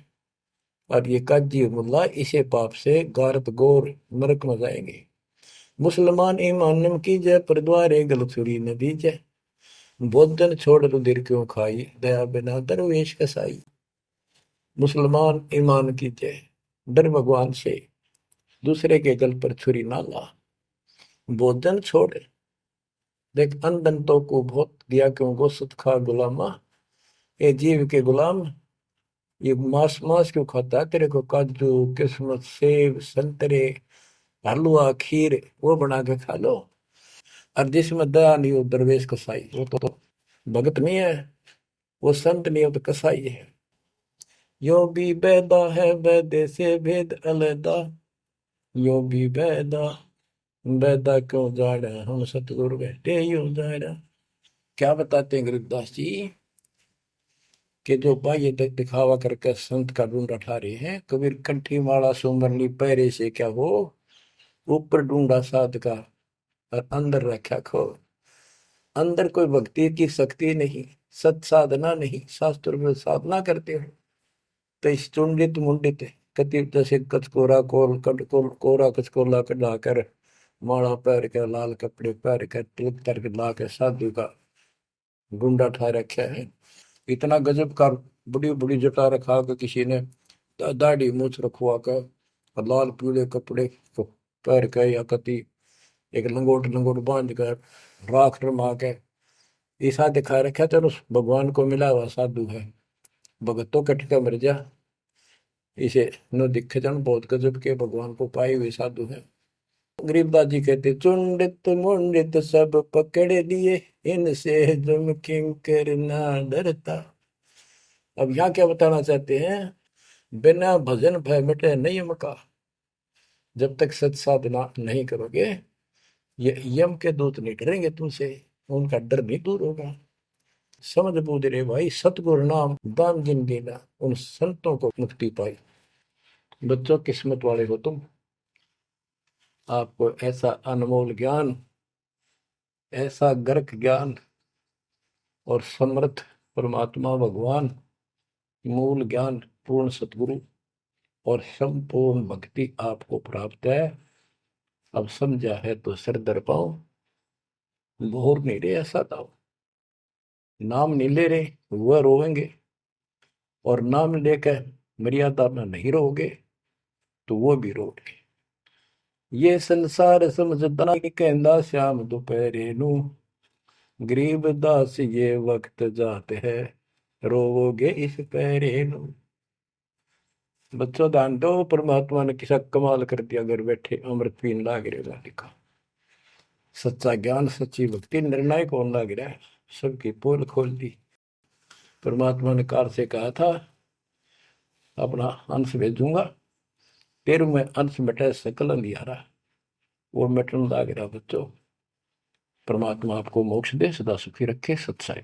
और ये काजी मुल्ला इसे पाप से गारत गोर नरक में जाएंगे। मुसलमान ईमान की जय, पर द्वारे गल छुरी न दीजय। भोजन छोड़ रुधिर क्यों खाई, दया बिना दरवेश कसाई। मुसलमान ईमान की जय, डर भगवान से, दूसरे के गल पर छुरी ना ला। भोजन छोड़, देख अनदंतों को बहुत दिया क्यों गो सुत खा गुलामा। ये जीव के गुलाम, ये मांस मांस क्यों खाता है? तेरे को काजू किस्मत सेब संतरे हलवा खीर वो बना के खा लो। और जिसमें दया नहीं हो दरवेश कसाई, वो तो भगत नहीं है, वो संत नहीं हो तो कसाई है। यो भी बैदा है बैदे से भेद अलैदा, यो भी बैदा, बैदा क्यों जाड़ा हम सतगुरु बैठे यूं जाड़ा। क्या बताते हैं गरीबदास जी कि जो बाह्य दिखावा करके संत का ढूंढा ठा रहे हैं। कबीर कंठी माला सुमरनी पैरे से क्या हो, ऊपर ढूंढा साध का और अंदर रखा खो। अंदर कोई भक्ति की शक्ति नहीं, सत साधना नहीं, शास्त्र में साधना करते हो तो इस चुंडित मुंडित कति जैसे कचकोरा कोल कट कोल कोरा कचकोला कटा कर माला पैर के लाल कपड़े पैर के तिलक करके ला के साधु का गुंडा ठा रखा है। इतना गजब का बड़ी बड़ी जटा रखा के किसी ने दाढ़ी मूछ रखवा कर और लाल पीले कपड़े को पैर के या कति एक लंगोट लंगोट बांध कर राख रमा के ऐसा दिखा रखा। चलो भगवान को मिला हुआ साधु है, भगतों कटका मर जा। इसे न दिखे जन बहुत गजब के भगवान को पाए हुए साधु है। गरीबदास जी कहते चुंडित मुंडित सब पकड़ लिए, इनसे जम किंकर ना डरता। अब यहाँ क्या बताना चाहते हैं? बिना भजन भय मिटे नहीं मका। जब तक सत साधना नहीं करोगे ये यम के दूत नहीं डरेंगे तुमसे, उनका डर नहीं दूर होगा। समझ बूझ रे भाई, सतगुरु नाम दान जिन देना, उन संतों को मुक्ति पाई। बच्चों, किस्मत वाले हो तुम, आपको ऐसा अनमोल ज्ञान, ऐसा गर्क ज्ञान और समर्थ परमात्मा भगवान, मूल ज्ञान पूर्ण सतगुरु और संपूर्ण भक्ति आपको प्राप्त है। अब समझा है तो सिर दर पाओ, बोर नहीं रहे ऐसा दाओ। नाम नहीं ले रहे वह रोएंगे, और नाम लेकर मर्यादा में नहीं रहोगे तो वो भी रोगे। ये संसार समझदा कहंदा श्याम दोपहरे नू, गरीब दास ये वक्त जाते है रोवोगे इस पैरे नू। बच्चों ध्यान दो, परमात्मा ने किसा कमाल कर दिया, घर बैठे अमृत पीन लाग रहे लिखा। सच्चा ज्ञान सच्ची भक्ति निर्णायक होने लग रहा है, सबकी पोल खोल दी। परमात्मा ने काल से कहा था अपना अंश भेजूंगा, तेरु में अंश मिटे सकल अंधियारा, वो मिटन लग रहा। बच्चों, परमात्मा आपको मोक्ष दे, सदा सुखी रखे। सत्साई।